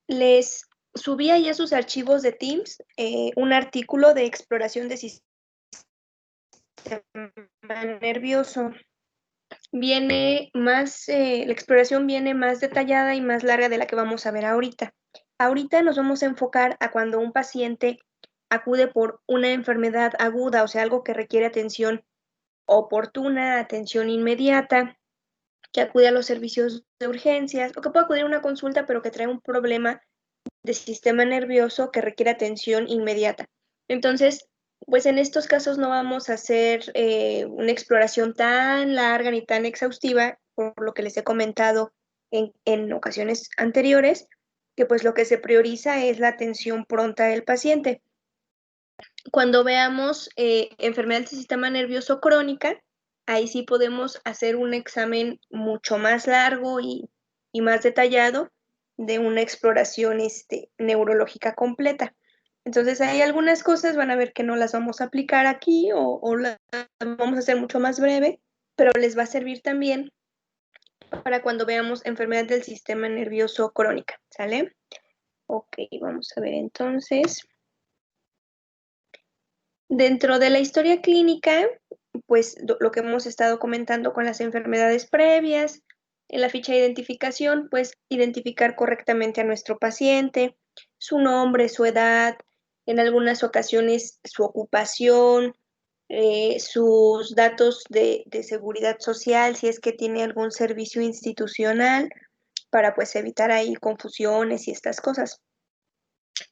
Les subí ahí a sus archivos de Teams un artículo de exploración de sistema nervioso. Viene más, la exploración viene más detallada y más larga de la que vamos a ver ahorita. Ahorita nos vamos a enfocar a cuando un paciente acude por una enfermedad aguda, o sea, algo que requiere atención oportuna, atención inmediata, que acude a los servicios de urgencias o que puede acudir a una consulta pero que trae un problema de sistema nervioso que requiere atención inmediata. Entonces, pues en estos casos no vamos a hacer una exploración tan larga ni tan exhaustiva, por lo que les he comentado en ocasiones anteriores, que pues lo que se prioriza es la atención pronta del paciente. Cuando veamos enfermedad del sistema nervioso crónica, ahí sí podemos hacer un examen mucho más largo y más detallado de una exploración neurológica completa. Entonces hay algunas cosas, van a ver que no las vamos a aplicar aquí o las vamos a hacer mucho más breve, pero les va a servir también para cuando veamos enfermedad del sistema nervioso crónica, ¿sale? Ok, vamos a ver entonces. Dentro de la historia clínica, pues lo que hemos estado comentando con las enfermedades previas, en la ficha de identificación, pues identificar correctamente a nuestro paciente, su nombre, su edad, en algunas ocasiones su ocupación, sus datos de seguridad social, si es que tiene algún servicio institucional, para pues evitar ahí confusiones y estas cosas.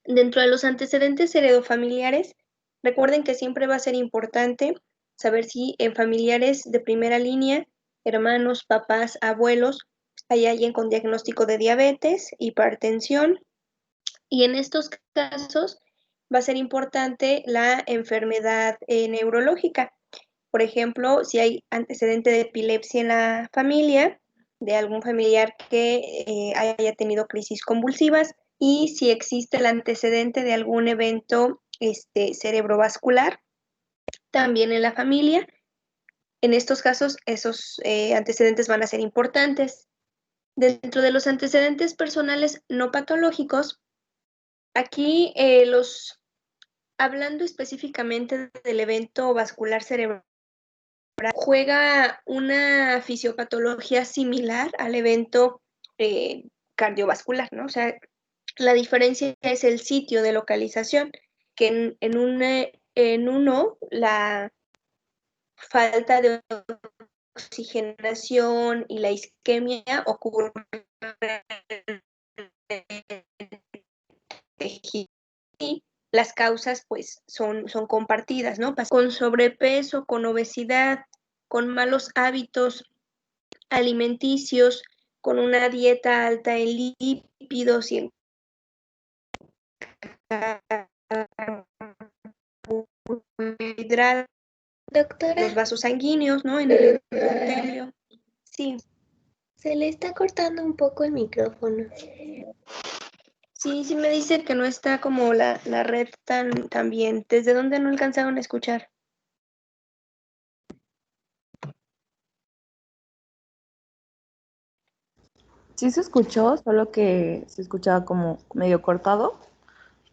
Dentro de los antecedentes heredofamiliares, recuerden que siempre va a ser importante saber si en familiares de primera línea, hermanos, papás, abuelos, hay alguien con diagnóstico de diabetes, hipertensión, y en estos casos va a ser importante la enfermedad neurológica. Por ejemplo, si hay antecedente de epilepsia en la familia, de algún familiar que haya tenido crisis convulsivas, y si existe el antecedente de algún evento cerebrovascular también en la familia. En estos casos, esos antecedentes van a ser importantes. Dentro de los antecedentes personales no patológicos, aquí hablando específicamente del evento vascular cerebral, juega una fisiopatología similar al evento cardiovascular, ¿no? O sea, la diferencia es el sitio de localización, que en uno la falta de oxigenación y la isquemia ocurre y las causas pues son compartidas, ¿no? Con sobrepeso, con obesidad, con malos hábitos alimenticios, con una dieta alta en lípidos y en carbohidratos, Doctora, los vasos sanguíneos, ¿no? En el endotelio. Sí, se le está cortando un poco el micrófono. sí me dice que no está como la red tan bien. ¿Desde dónde no alcanzaron a escuchar? Sí se escuchó, solo que se escuchaba como medio cortado,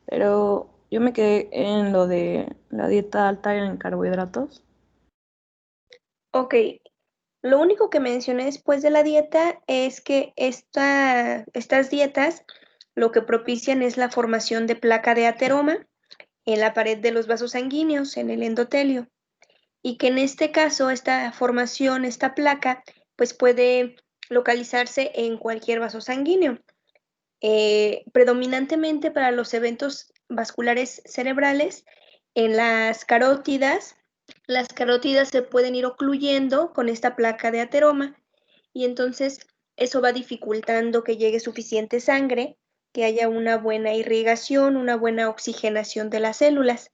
pero yo me quedé en lo de la dieta alta en carbohidratos. Ok, lo único que mencioné después de la dieta es que estas dietas lo que propician es la formación de placa de ateroma en la pared de los vasos sanguíneos, en el endotelio, y que en este caso esta formación, esta placa, pues puede localizarse en cualquier vaso sanguíneo. Predominantemente para los eventos vasculares cerebrales, en las carótidas se pueden ir ocluyendo con esta placa de ateroma y entonces eso va dificultando que llegue suficiente sangre, que haya una buena irrigación, una buena oxigenación de las células.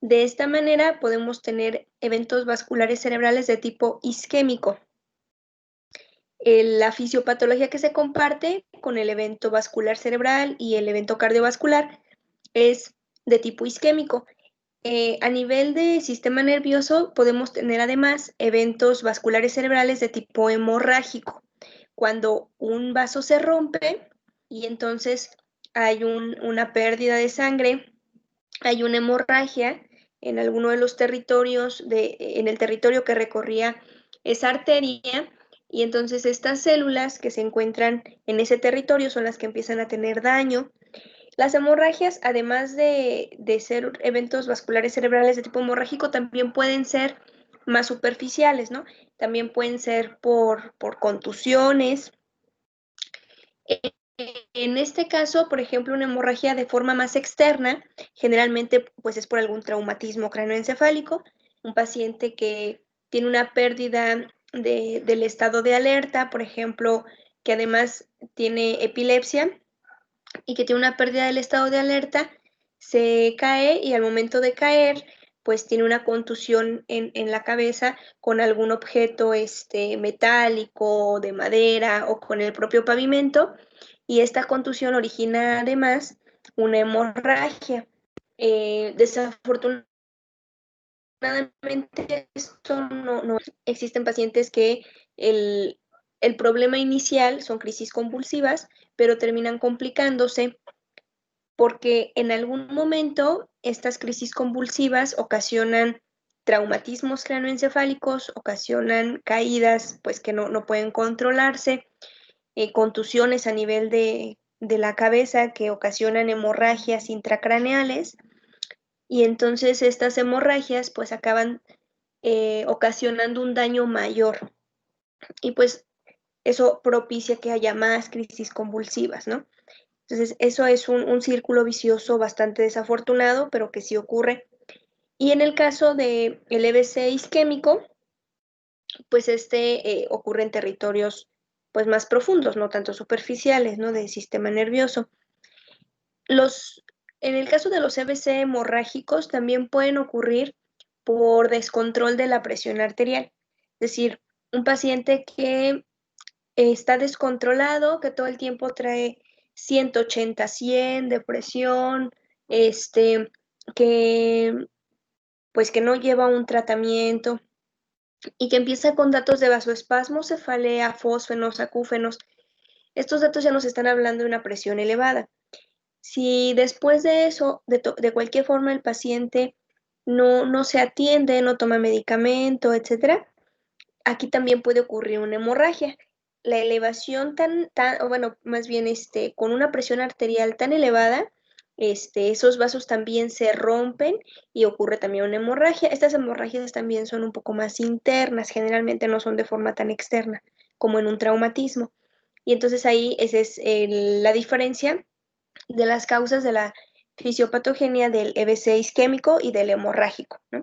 De esta manera podemos tener eventos vasculares cerebrales de tipo isquémico. La fisiopatología que se comparte con el evento vascular cerebral y el evento cardiovascular es de tipo isquémico. A nivel de sistema nervioso podemos tener además eventos vasculares cerebrales de tipo hemorrágico, cuando un vaso se rompe y entonces hay una pérdida de sangre, hay una hemorragia en alguno de los territorios, en el territorio que recorría esa arteria, y entonces estas células que se encuentran en ese territorio son las que empiezan a tener daño. Las hemorragias, además de ser eventos vasculares cerebrales de tipo hemorrágico, también pueden ser más superficiales, ¿no? También pueden ser por contusiones. En este caso, por ejemplo, una hemorragia de forma más externa, generalmente pues es por algún traumatismo cráneoencefálico, un paciente que tiene una pérdida del estado de alerta, por ejemplo, que además tiene epilepsia y que tiene una pérdida del estado de alerta, se cae y al momento de caer, pues tiene una contusión en la cabeza con algún objeto metálico, de madera o con el propio pavimento, y esta contusión origina además una hemorragia. Desafortunadamente esto no existen pacientes que el problema inicial son crisis convulsivas, pero terminan complicándose porque en algún momento estas crisis convulsivas ocasionan traumatismos craneoencefálicos, ocasionan caídas pues que no pueden controlarse, contusiones a nivel de la cabeza que ocasionan hemorragias intracraneales, y entonces estas hemorragias pues acaban ocasionando un daño mayor, y pues eso propicia que haya más crisis convulsivas, ¿no? Entonces, eso es un círculo vicioso bastante desafortunado, pero que sí ocurre. Y en el caso del EBC isquémico, pues ocurre en territorios pues más profundos, no tanto superficiales, ¿no? Del sistema nervioso. En el caso de los EBC hemorrágicos también pueden ocurrir por descontrol de la presión arterial. Es decir, un paciente que está descontrolado, que todo el tiempo trae 180, 100 de presión, que pues que no lleva un tratamiento y que empieza con datos de vasoespasmo, cefalea, fósfenos, acúfenos. Estos datos ya nos están hablando de una presión elevada. Si después de eso, de cualquier forma, el paciente no se atiende, no toma medicamento, etcétera, aquí también puede ocurrir una hemorragia. La elevación o bueno, más bien con una presión arterial tan elevada, esos vasos también se rompen y ocurre también una hemorragia. Estas hemorragias también son un poco más internas, generalmente no son de forma tan externa como en un traumatismo. Y entonces ahí esa es la diferencia de las causas de la fisiopatogenia del EBC isquémico y del hemorrágico, ¿no?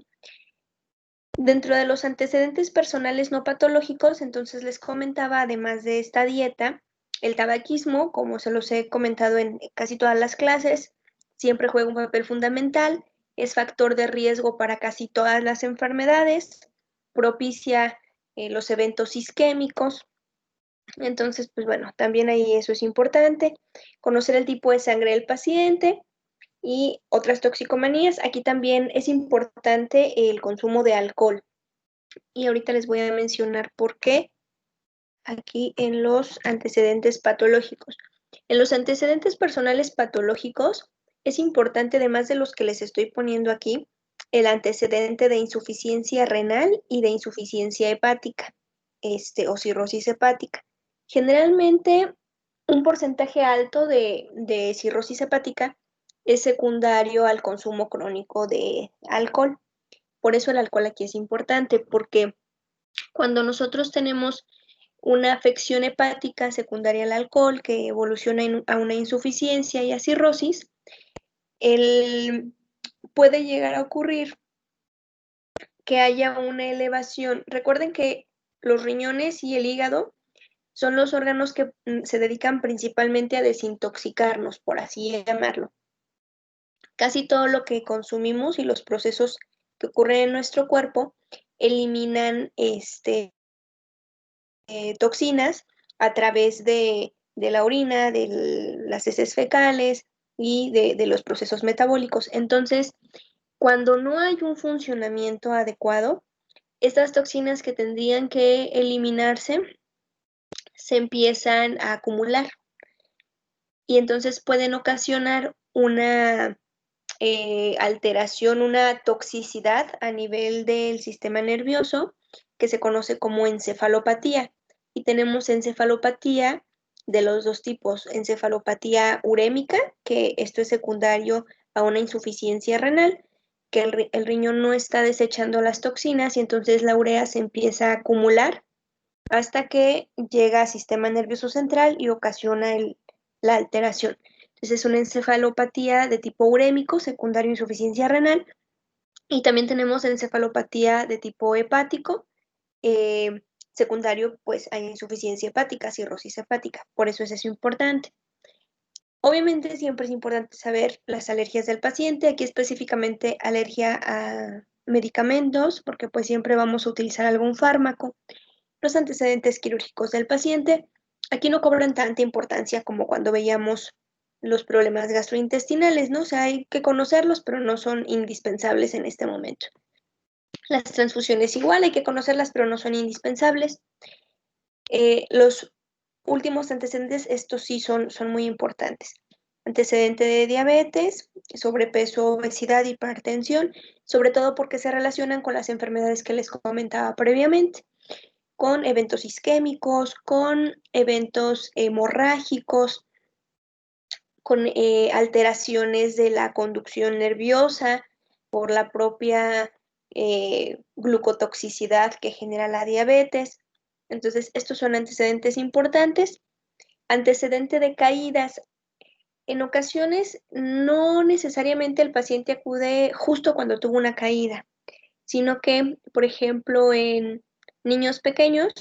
Dentro de los antecedentes personales no patológicos, entonces les comentaba, además de esta dieta, el tabaquismo, como se los he comentado en casi todas las clases, siempre juega un papel fundamental, es factor de riesgo para casi todas las enfermedades, propicia los eventos isquémicos. Entonces, pues bueno, también ahí eso es importante, conocer el tipo de sangre del paciente y otras toxicomanías. Aquí también es importante el consumo de alcohol. Y ahorita les voy a mencionar por qué aquí en los antecedentes patológicos. En los antecedentes personales patológicos es importante, además de los que les estoy poniendo aquí, el antecedente de insuficiencia renal y de insuficiencia hepática, o cirrosis hepática. Generalmente un porcentaje alto de cirrosis hepática es secundario al consumo crónico de alcohol. Por eso el alcohol aquí es importante, porque cuando nosotros tenemos una afección hepática secundaria al alcohol que evoluciona a una insuficiencia y a cirrosis, puede llegar a ocurrir que haya una elevación. Recuerden que los riñones y el hígado son los órganos que se dedican principalmente a desintoxicarnos, por así llamarlo. Casi todo lo que consumimos y los procesos que ocurren en nuestro cuerpo eliminan toxinas a través de la orina, de las heces fecales y de los procesos metabólicos. Entonces, cuando no hay un funcionamiento adecuado, estas toxinas que tendrían que eliminarse se empiezan a acumular. y entonces pueden ocasionar una alteración, una toxicidad a nivel del sistema nervioso que se conoce como encefalopatía. Y tenemos encefalopatía de los dos tipos, encefalopatía urémica, que esto es secundario a una insuficiencia renal, que el riñón no está desechando las toxinas y entonces la urea se empieza a acumular hasta que llega al sistema nervioso central y ocasiona la alteración. Entonces es una encefalopatía de tipo urémico, secundario a insuficiencia renal, y también tenemos encefalopatía de tipo hepático, secundario pues a insuficiencia hepática, cirrosis hepática. Por eso es eso importante. Obviamente siempre es importante saber las alergias del paciente, aquí específicamente alergia a medicamentos, porque pues siempre vamos a utilizar algún fármaco. Los antecedentes quirúrgicos del paciente, aquí no cobran tanta importancia como cuando veíamos los problemas gastrointestinales, ¿no? O sea, hay que conocerlos, pero no son indispensables en este momento. Las transfusiones igual, hay que conocerlas, pero no son indispensables. Los últimos antecedentes, estos sí son muy importantes. Antecedente de diabetes, sobrepeso, obesidad, hipertensión, sobre todo porque se relacionan con las enfermedades que les comentaba previamente, con eventos isquémicos, con eventos hemorrágicos, con alteraciones de la conducción nerviosa por la propia glucotoxicidad que genera la diabetes. Entonces, estos son antecedentes importantes. Antecedente de caídas. En ocasiones, no necesariamente el paciente acude justo cuando tuvo una caída, sino que, por ejemplo, en niños pequeños,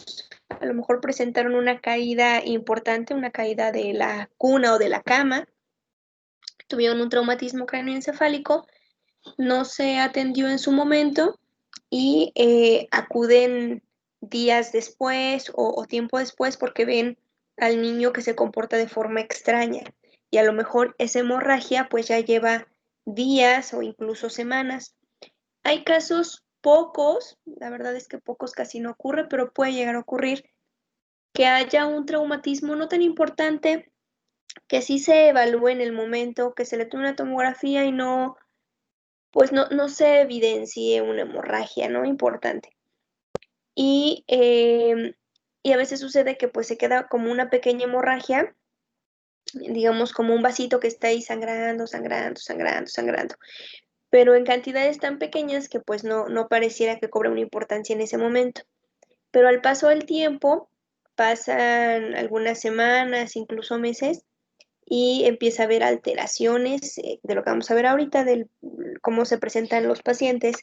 a lo mejor presentaron una caída importante, una caída de la cuna o de la cama, tuvieron un traumatismo cráneoencefálico, no se atendió en su momento y acuden días después o tiempo después porque ven al niño que se comporta de forma extraña y a lo mejor esa hemorragia pues ya lleva días o incluso semanas. Hay casos pocos, la verdad es que pocos casi no ocurre, pero puede llegar a ocurrir que haya un traumatismo no tan importante, que sí se evalúe en el momento, que se le tome una tomografía y no, pues no se evidencie una hemorragia, ¿no? Importante. Y a veces sucede que pues se queda como una pequeña hemorragia, digamos como un vasito que está ahí sangrando, sangrando, sangrando, sangrando, pero en cantidades tan pequeñas que pues no pareciera que cobre una importancia en ese momento. Pero al paso del tiempo, pasan algunas semanas, incluso meses, y empieza a haber alteraciones de lo que vamos a ver ahorita, de cómo se presentan los pacientes,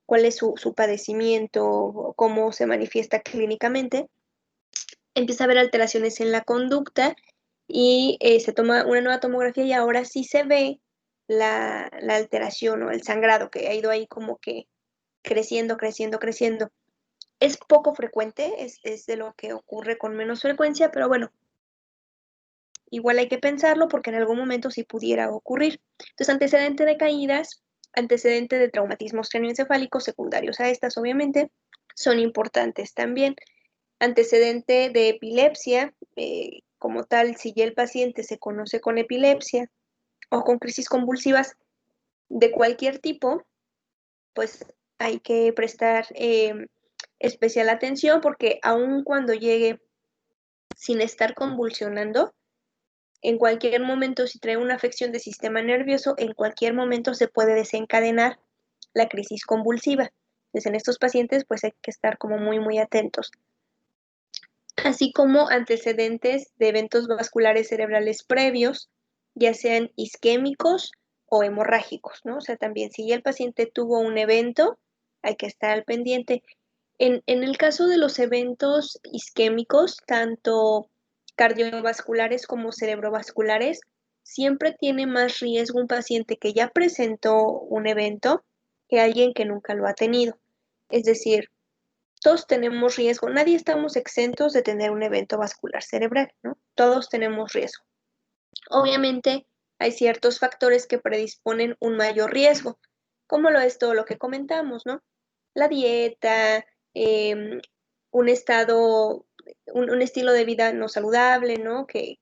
cuál es su padecimiento, cómo se manifiesta clínicamente. Empieza a haber alteraciones en la conducta y se toma una nueva tomografía y ahora sí se ve la alteración o el sangrado que ha ido ahí como que creciendo, creciendo, creciendo. Es poco frecuente, es de lo que ocurre con menos frecuencia, pero bueno, igual hay que pensarlo porque en algún momento sí pudiera ocurrir. Entonces, antecedente de caídas, antecedente de traumatismos craneoencefálicos secundarios a estas, obviamente, son importantes también. Antecedente de epilepsia, como tal, si ya el paciente se conoce con epilepsia o con crisis convulsivas de cualquier tipo, pues hay que prestar especial atención porque aun cuando llegue sin estar convulsionando, en cualquier momento, si trae una afección del sistema nervioso, en cualquier momento se puede desencadenar la crisis convulsiva. Entonces, en estos pacientes, pues hay que estar como muy atentos. Así como antecedentes de eventos vasculares cerebrales previos, ya sean isquémicos o hemorrágicos, ¿no? O sea, también si ya el paciente tuvo un evento, hay que estar al pendiente. En el caso de los eventos isquémicos, tanto cardiovasculares como cerebrovasculares, siempre tiene más riesgo un paciente que ya presentó un evento que alguien que nunca lo ha tenido. Es decir, todos tenemos riesgo, nadie estamos exentos de tener un evento vascular cerebral, ¿no? Todos tenemos riesgo. Obviamente hay ciertos factores que predisponen un mayor riesgo, como lo es todo lo que comentamos, ¿no? La dieta, un estilo de vida no saludable, ¿no? Que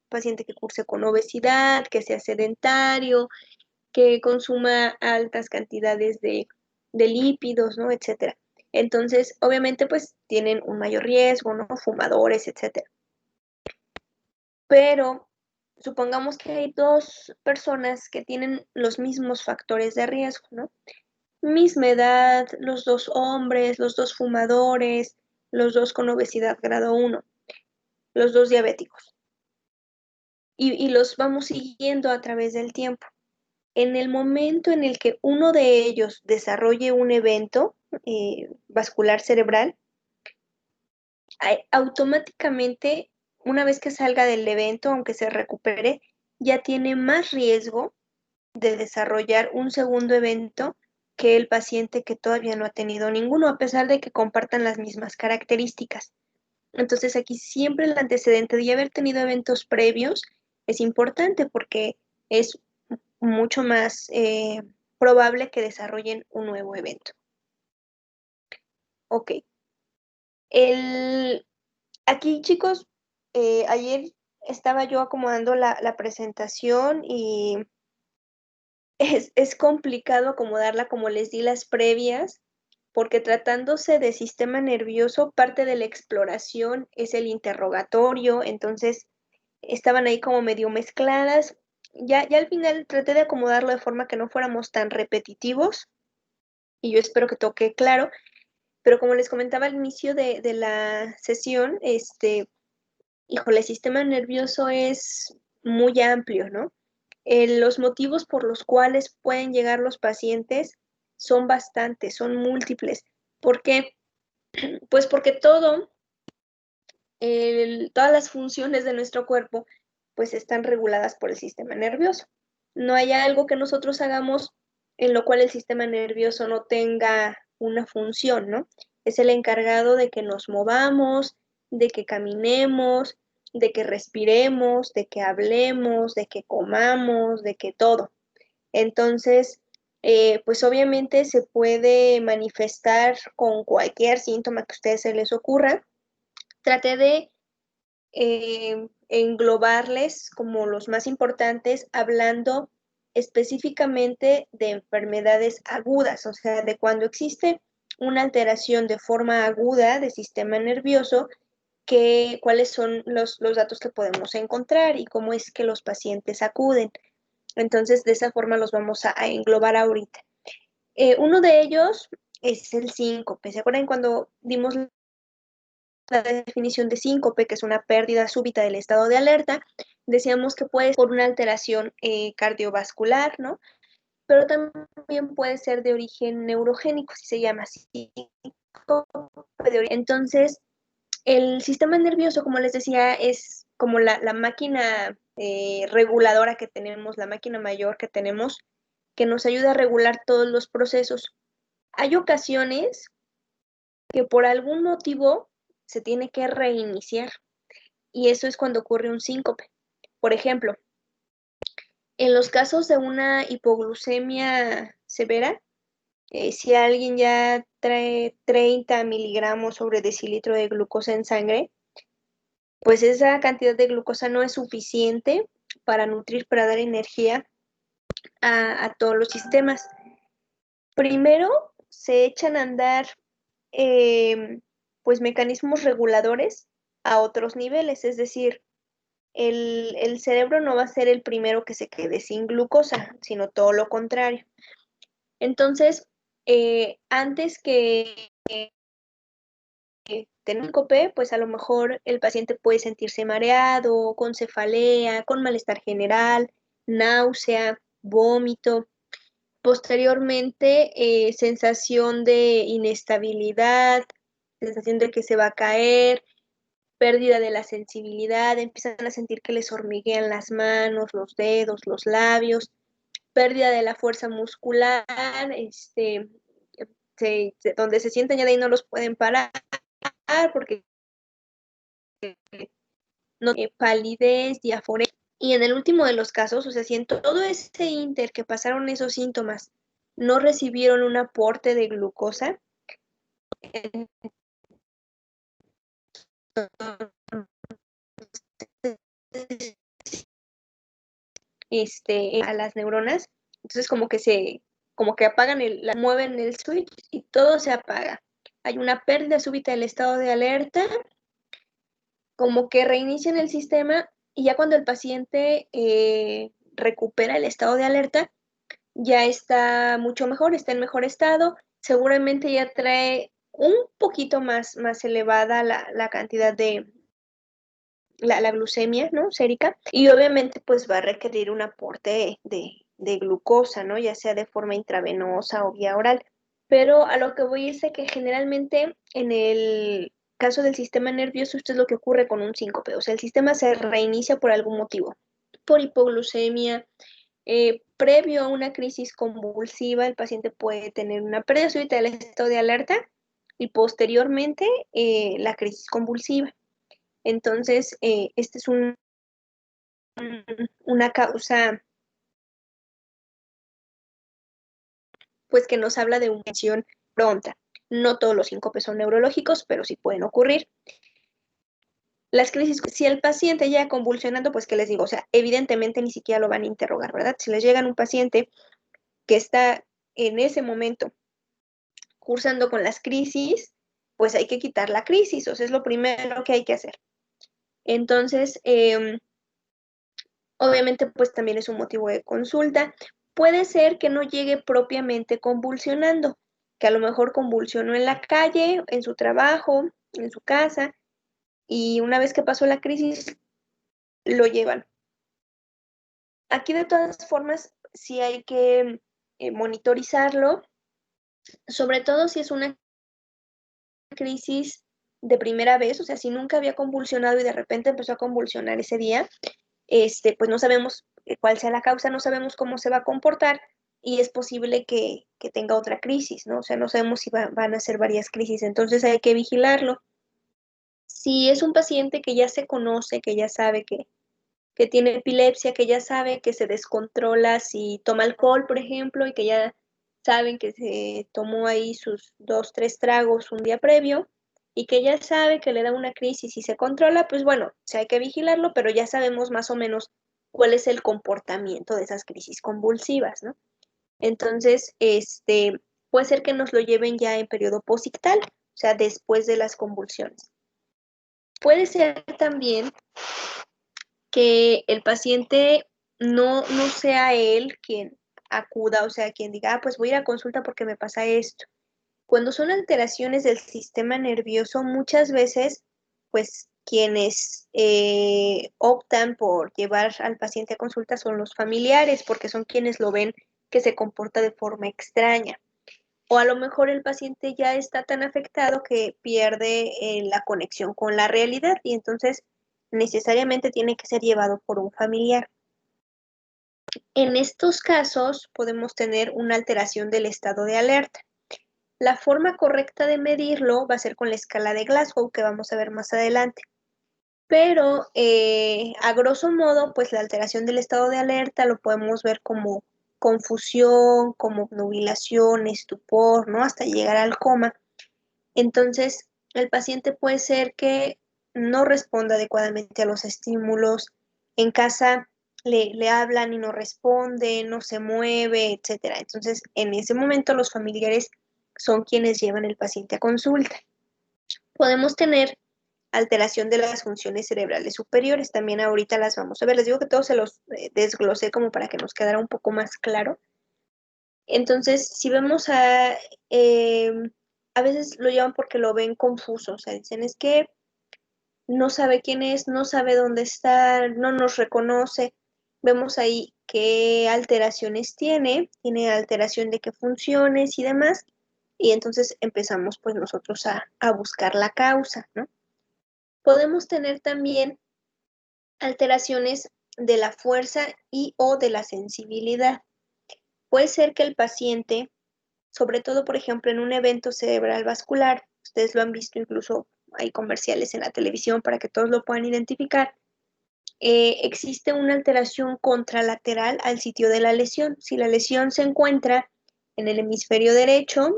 paciente que curse con obesidad, que sea sedentario, que consuma altas cantidades de lípidos, ¿no? Etcétera. Entonces, obviamente, pues tienen un mayor riesgo, ¿no? Fumadores, etcétera. Pero supongamos que hay dos personas que tienen los mismos factores de riesgo, ¿no? Misma edad, los dos hombres, los dos fumadores, los dos con obesidad grado 1, los dos diabéticos. Y los vamos siguiendo a través del tiempo. En el momento en el que uno de ellos desarrolle un evento vascular cerebral, automáticamente, una vez que salga del evento, aunque se recupere, ya tiene más riesgo de desarrollar un segundo evento que el paciente que todavía no ha tenido ninguno, a pesar de que compartan las mismas características. Entonces, aquí siempre el antecedente de haber tenido eventos previos es importante porque es mucho más probable que desarrollen un nuevo evento. Ok. Aquí, chicos, ayer estaba yo acomodando la presentación y es complicado acomodarla como les di las previas, porque tratándose de sistema nervioso, parte de la exploración es el interrogatorio, entonces estaban ahí como medio mezcladas. Ya al final traté de acomodarlo de forma que no fuéramos tan repetitivos y yo espero que toque claro, pero como les comentaba al inicio de la sesión, híjole, el sistema nervioso es muy amplio, ¿no? Los motivos por los cuales pueden llegar los pacientes son bastantes, son múltiples. ¿Por qué? Pues porque todas las funciones de nuestro cuerpo, pues están reguladas por el sistema nervioso. No hay algo que nosotros hagamos en lo cual el sistema nervioso no tenga una función, ¿no? Es el encargado de que nos movamos, de que caminemos, de que respiremos, de que hablemos, de que comamos, de que todo. Entonces, pues obviamente se puede manifestar con cualquier síntoma que a ustedes se les ocurra. Traté de englobarles como los más importantes, hablando específicamente de enfermedades agudas, o sea, de cuando existe una alteración de forma aguda del sistema nervioso, cuáles son los datos que podemos encontrar y cómo es que los pacientes acuden. Entonces, de esa forma los vamos a englobar ahorita. Uno de ellos es el síncope. ¿Se acuerdan cuando dimos la definición de síncope, que es una pérdida súbita del estado de alerta? Decíamos que puede ser por una alteración cardiovascular, ¿no? Pero también puede ser de origen neurogénico, si se llama así. Entonces, el sistema nervioso, como les decía, es como la máquina reguladora que tenemos, la máquina mayor que tenemos, que nos ayuda a regular todos los procesos. Hay ocasiones que por algún motivo se tiene que reiniciar y eso es cuando ocurre un síncope. Por ejemplo, en los casos de una hipoglucemia severa, si alguien ya trae 30 miligramos sobre decilitro de glucosa en sangre, pues esa cantidad de glucosa no es suficiente para nutrir, para dar energía a todos los sistemas. Primero se echan a andar pues mecanismos reguladores a otros niveles, es decir, el cerebro no va a ser el primero que se quede sin glucosa, sino todo lo contrario. Entonces, antes que tener síncope, pues a lo mejor el paciente puede sentirse mareado, con cefalea, con malestar general, náusea, vómito. Posteriormente, sensación de inestabilidad, sensación de que se va a caer, pérdida de la sensibilidad, empiezan a sentir que les hormiguean las manos, los dedos, los labios, pérdida de la fuerza muscular, donde se sienten ya de ahí no los pueden parar porque no palidez, diafonía. Y en el último de los casos, o sea, si en todo ese inter que pasaron esos síntomas no recibieron un aporte de glucosa, a las neuronas. Entonces como que apagan mueven el switch y todo se apaga. Hay una pérdida súbita del estado de alerta, como que reinician el sistema y ya cuando el paciente recupera el estado de alerta, ya está mucho mejor, está en mejor estado, seguramente ya trae un poquito más elevada la cantidad de la glucemia, ¿no? Sérica, y obviamente pues va a requerir un aporte de glucosa, ¿no? Ya sea de forma intravenosa o vía oral. Pero a lo que voy es que generalmente en el caso del sistema nervioso, esto es lo que ocurre con un síncope, o sea, el sistema se reinicia por algún motivo, por hipoglucemia, previo a una crisis convulsiva, el paciente puede tener una pérdida súbita del estado de alerta y posteriormente la crisis convulsiva. Entonces, esta es una causa, pues, que nos habla de una acción pronta. No todos los síncopes son neurológicos, pero sí pueden ocurrir. Las crisis, si el paciente llega convulsionando, pues, ¿qué les digo? O sea, evidentemente ni siquiera lo van a interrogar, ¿verdad? Si les llega un paciente que está en ese momento cursando con las crisis, pues hay que quitar la crisis, o sea, es lo primero que hay que hacer. Entonces, obviamente, pues también es un motivo de consulta. Puede ser que no llegue propiamente convulsionando, que a lo mejor convulsionó en la calle, en su trabajo, en su casa, y una vez que pasó la crisis, lo llevan. Aquí de todas formas, sí hay que monitorizarlo, sobre todo si es una crisis de primera vez, o sea, si nunca había convulsionado y de repente empezó a convulsionar ese día, pues no sabemos cuál sea la causa, no sabemos cómo se va a comportar y es posible que tenga otra crisis, ¿no? O sea, no sabemos si van a ser varias crisis, entonces hay que vigilarlo. Si es un paciente que ya se conoce, que ya sabe que tiene epilepsia, que ya sabe que se descontrola si toma alcohol, por ejemplo, y que ya saben que se tomó ahí sus 2, 3 tragos un día previo y que ya sabe que le da una crisis y se controla, pues bueno, sí hay que vigilarlo, pero ya sabemos más o menos cuál es el comportamiento de esas crisis convulsivas, ¿no? Entonces, puede ser que nos lo lleven ya en periodo posictal, o sea, después de las convulsiones. Puede ser también que el paciente no sea él quien acuda, o sea, quien diga, pues voy a ir a consulta porque me pasa esto. Cuando son alteraciones del sistema nervioso, muchas veces, pues quienes optan por llevar al paciente a consulta son los familiares, porque son quienes lo ven que se comporta de forma extraña. O a lo mejor el paciente ya está tan afectado que pierde la conexión con la realidad y entonces necesariamente tiene que ser llevado por un familiar. En estos casos podemos tener una alteración del estado de alerta. La forma correcta de medirlo va a ser con la escala de Glasgow, que vamos a ver más adelante. Pero a grosso modo, pues la alteración del estado de alerta lo podemos ver como confusión, como obnubilación, estupor, ¿no? Hasta llegar al coma. Entonces, el paciente puede ser que no responda adecuadamente a los estímulos. En casa le hablan y no responde, no se mueve, etcétera. Entonces, en ese momento los familiares son quienes llevan el paciente a consulta. Podemos tener alteración de las funciones cerebrales superiores, también ahorita las vamos a ver. Les digo que todos se los desglosé como para que nos quedara un poco más claro. Entonces, si vemos a veces lo llaman porque lo ven confuso, o sea, dicen es que no sabe quién es, no sabe dónde está, no nos reconoce. Vemos ahí qué alteraciones tiene alteración de qué funciones y demás, y entonces empezamos pues nosotros a buscar la causa, ¿no? Podemos tener también alteraciones de la fuerza y o de la sensibilidad. Puede ser que el paciente, sobre todo, por ejemplo, en un evento cerebral vascular, ustedes lo han visto, incluso hay comerciales en la televisión para que todos lo puedan identificar, existe una alteración contralateral al sitio de la lesión. Si la lesión se encuentra en el hemisferio derecho,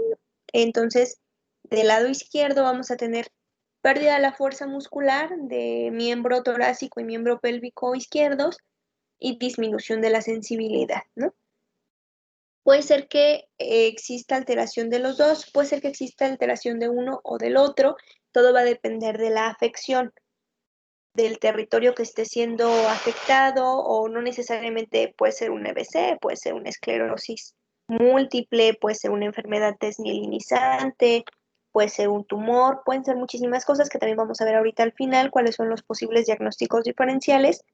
entonces del lado izquierdo vamos a tener pérdida de la fuerza muscular de miembro torácico y miembro pélvico izquierdos, y disminución de la sensibilidad, ¿no? Puede ser que exista alteración de los dos, puede ser que exista alteración de uno o del otro, todo va a depender de la afección, del territorio que esté siendo afectado, o no necesariamente puede ser un EBC, puede ser una esclerosis múltiple, puede ser una enfermedad desmielinizante, puede ser un tumor, pueden ser muchísimas cosas que también vamos a ver ahorita al final, cuáles son los posibles diagnósticos diferenciales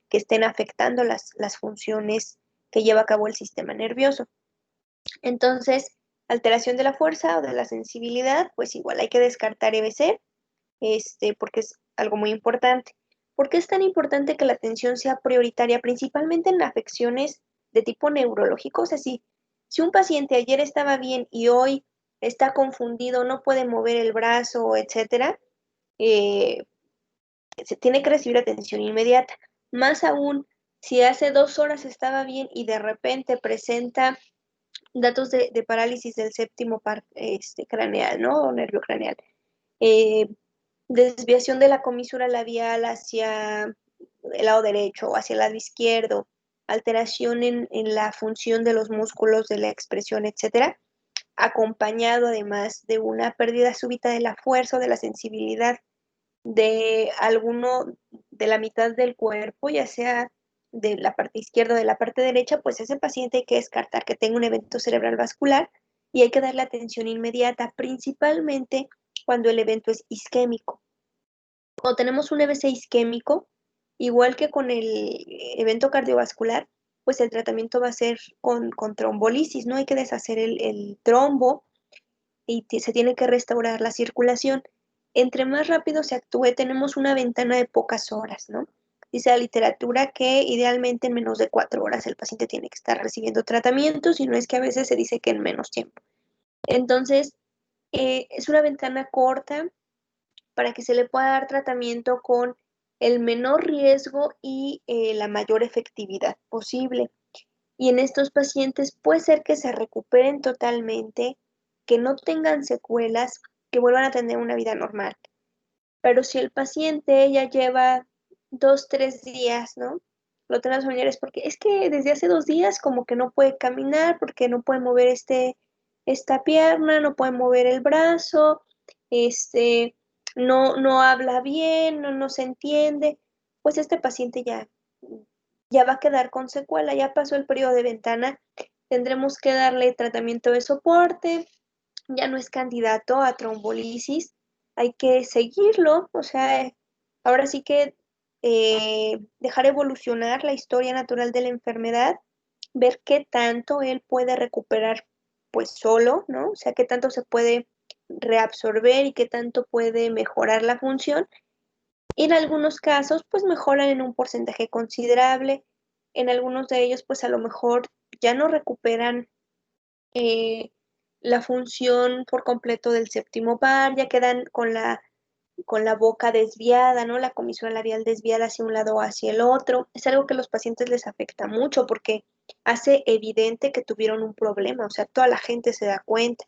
que estén afectando las funciones que lleva a cabo el sistema nervioso. Entonces, alteración de la fuerza o de la sensibilidad, pues igual hay que descartar EBC, porque es algo muy importante. ¿Por qué es tan importante que la atención sea prioritaria, principalmente en afecciones de tipo neurológico? O sea, si un paciente ayer estaba bien y hoy está confundido, no puede mover el brazo, etcétera, eh, se tiene que recibir atención inmediata. Más aún, si hace 2 horas estaba bien y de repente presenta datos de parálisis del séptimo craneal, ¿no? O nervio craneal. Desviación de la comisura labial hacia el lado derecho o hacia el lado izquierdo, alteración en la función de los músculos, de la expresión, etcétera, acompañado además de una pérdida súbita de la fuerza o de la sensibilidad de alguno de la mitad del cuerpo, ya sea de la parte izquierda o de la parte derecha, pues ese paciente hay que descartar que tenga un evento cerebral vascular y hay que darle atención inmediata, principalmente cuando el evento es isquémico. Cuando tenemos un EBC isquémico, igual que con el evento cardiovascular, pues el tratamiento va a ser con trombolisis, ¿no? Hay que deshacer el trombo y se tiene que restaurar la circulación. Entre más rápido se actúe, tenemos una ventana de pocas horas, ¿no? Dice la literatura que idealmente en menos de 4 horas el paciente tiene que estar recibiendo tratamiento, si no es que a veces se dice que en menos tiempo. Entonces, es una ventana corta para que se le pueda dar tratamiento con el menor riesgo y la mayor efectividad posible. Y en estos pacientes puede ser que se recuperen totalmente, que no tengan secuelas, que vuelvan a tener una vida normal. Pero si el paciente ya lleva 2, 3 días, ¿no? Lo tenemos familiares porque es que desde hace 2 días como que no puede caminar, porque no puede mover esta pierna, no puede mover el brazo, este, no habla bien, no se entiende, pues este paciente ya va a quedar con secuela, ya pasó el periodo de ventana, tendremos que darle tratamiento de soporte, ya no es candidato a trombolisis, hay que seguirlo, o sea, ahora sí que dejar evolucionar la historia natural de la enfermedad, ver qué tanto él puede recuperar pues solo, ¿no? O sea, qué tanto se puede reabsorber y qué tanto puede mejorar la función. Y en algunos casos, pues mejoran en un porcentaje considerable. En algunos de ellos, pues a lo mejor ya no recuperan eh, la función por completo del séptimo par, ya quedan con la boca desviada, ¿no? La comisura labial desviada hacia un lado o hacia el otro. Es algo que a los pacientes les afecta mucho porque hace evidente que tuvieron un problema, o sea, toda la gente se da cuenta.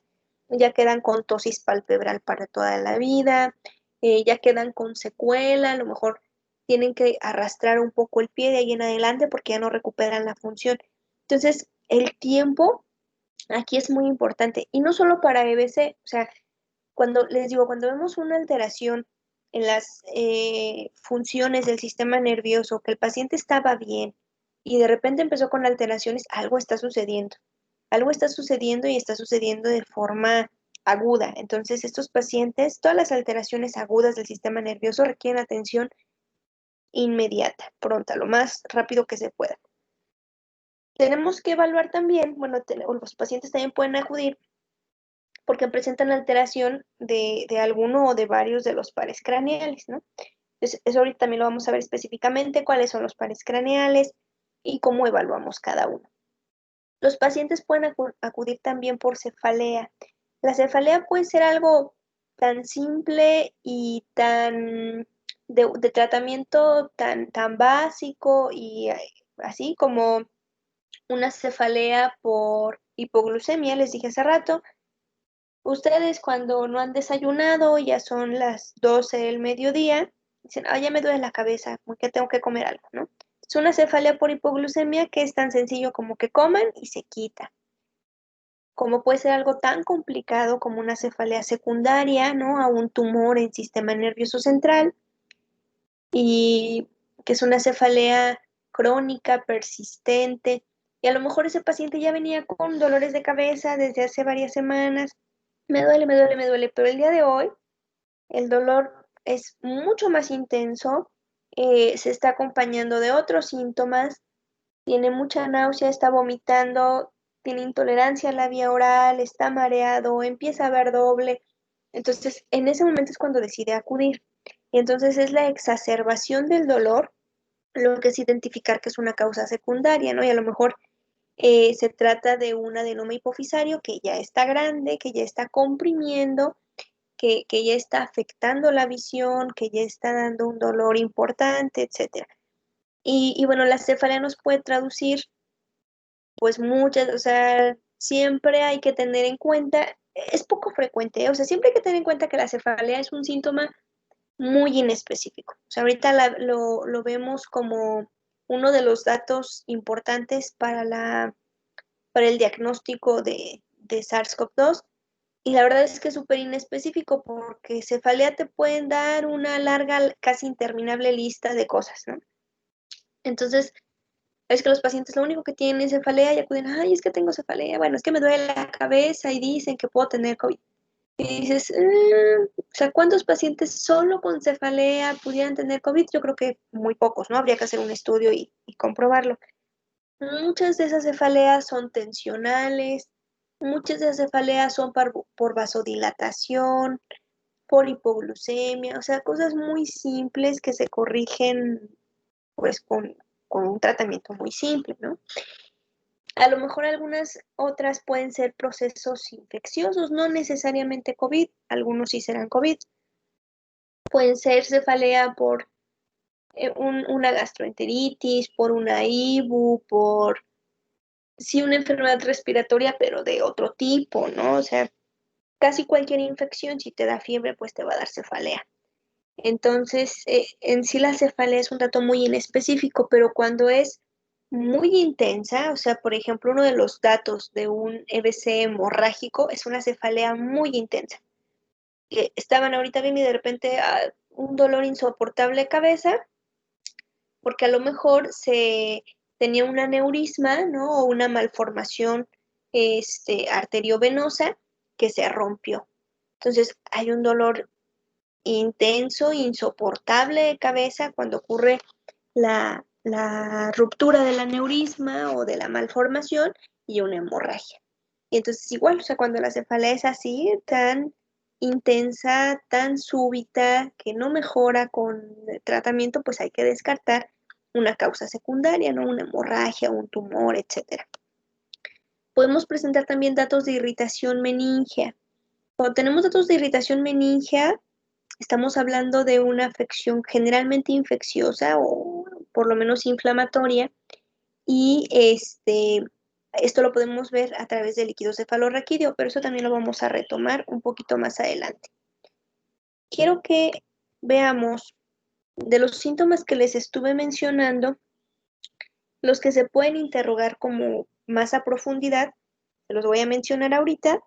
Ya quedan con tosis palpebral para toda la vida, ya quedan con secuela, a lo mejor tienen que arrastrar un poco el pie de ahí en adelante porque ya no recuperan la función. Entonces, el tiempo aquí es muy importante y no solo para EBC, o sea, cuando les digo, cuando vemos una alteración en las funciones del sistema nervioso, que el paciente estaba bien y de repente empezó con alteraciones, algo está sucediendo. Algo está sucediendo y está sucediendo de forma aguda. Entonces, estos pacientes, todas las alteraciones agudas del sistema nervioso requieren atención inmediata, pronta, lo más rápido que se pueda. Tenemos que evaluar también, bueno, los pacientes también pueden acudir porque presentan alteración de alguno o de varios de los pares craneales, ¿no? Entonces, eso ahorita también lo vamos a ver específicamente, cuáles son los pares craneales y cómo evaluamos cada uno. Los pacientes pueden acudir también por cefalea. La cefalea puede ser algo tan simple y tan de tratamiento tan básico y así como una cefalea por hipoglucemia, les dije hace rato. Ustedes cuando no han desayunado, ya son las 12 del mediodía, dicen, ah, ya me duele la cabeza, que tengo que comer algo, ¿no? Es una cefalea por hipoglucemia que es tan sencillo como que coman y se quita. Como puede ser algo tan complicado como una cefalea secundaria, ¿no? A un tumor en sistema nervioso central y que es una cefalea crónica, persistente, y a lo mejor ese paciente ya venía con dolores de cabeza desde hace varias semanas. Me duele, me duele, me duele, pero el día de hoy el dolor es mucho más intenso, se está acompañando de otros síntomas, tiene mucha náusea, está vomitando, tiene intolerancia a la vía oral, está mareado, empieza a ver doble. Entonces, en ese momento es cuando decide acudir. Y entonces es la exacerbación del dolor lo que es identificar que es una causa secundaria, ¿no? Y a lo mejor se trata de un adenoma hipofisario que ya está grande, que ya está comprimiendo, que ya está afectando la visión, que ya está dando un dolor importante, etcétera. Y bueno, la cefalea nos puede traducir pues muchas, o sea, siempre hay que tener en cuenta, es poco frecuente, o sea, siempre hay que tener en cuenta que la cefalea es un síntoma muy inespecífico. O sea, ahorita lo vemos como uno de los datos importantes para el diagnóstico de SARS-CoV-2. Y la verdad es que es súper inespecífico porque cefalea te pueden dar una larga, casi interminable lista de cosas, ¿no? Entonces, es que los pacientes lo único que tienen es cefalea y acuden, ay, es que tengo cefalea, bueno, es que me duele la cabeza y dicen que puedo tener COVID. Y dices, o sea, ¿cuántos pacientes solo con cefalea pudieran tener COVID? Yo creo que muy pocos, ¿no? Habría que hacer un estudio y comprobarlo. Muchas de esas cefaleas son tensionales, muchas de esas cefaleas son por vasodilatación, por hipoglucemia, o sea, cosas muy simples que se corrigen pues con un tratamiento muy simple, ¿no? A lo mejor algunas otras pueden ser procesos infecciosos, no necesariamente COVID, algunos sí serán COVID. Pueden ser cefalea por una gastroenteritis, por una IBU, por sí una enfermedad respiratoria, pero de otro tipo, ¿no? O sea, casi cualquier infección, si te da fiebre, pues te va a dar cefalea. Entonces, en sí la cefalea es un dato muy inespecífico, pero cuando es muy intensa, o sea, por ejemplo, uno de los datos de un EBC hemorrágico es una cefalea muy intensa, que estaban ahorita bien y de repente un dolor insoportable de cabeza, porque a lo mejor se tenía un aneurisma, ¿no? O una malformación arteriovenosa que se rompió. Entonces, hay un dolor intenso, insoportable de cabeza cuando ocurre la ruptura del aneurisma o de la malformación y una hemorragia. Y entonces igual, o sea, cuando la cefalea es así, tan intensa, tan súbita, que no mejora con el tratamiento, pues hay que descartar una causa secundaria, ¿no? Una hemorragia, un tumor, etcétera. Podemos presentar también datos de irritación meningea. Cuando tenemos datos de irritación meningea, estamos hablando de una afección generalmente infecciosa o por lo menos inflamatoria y esto lo podemos ver a través del líquido cefalorraquídeo, pero eso también lo vamos a retomar un poquito más adelante. Quiero que veamos de los síntomas que les estuve mencionando, los que se pueden interrogar como más a profundidad, se los voy a mencionar ahorita,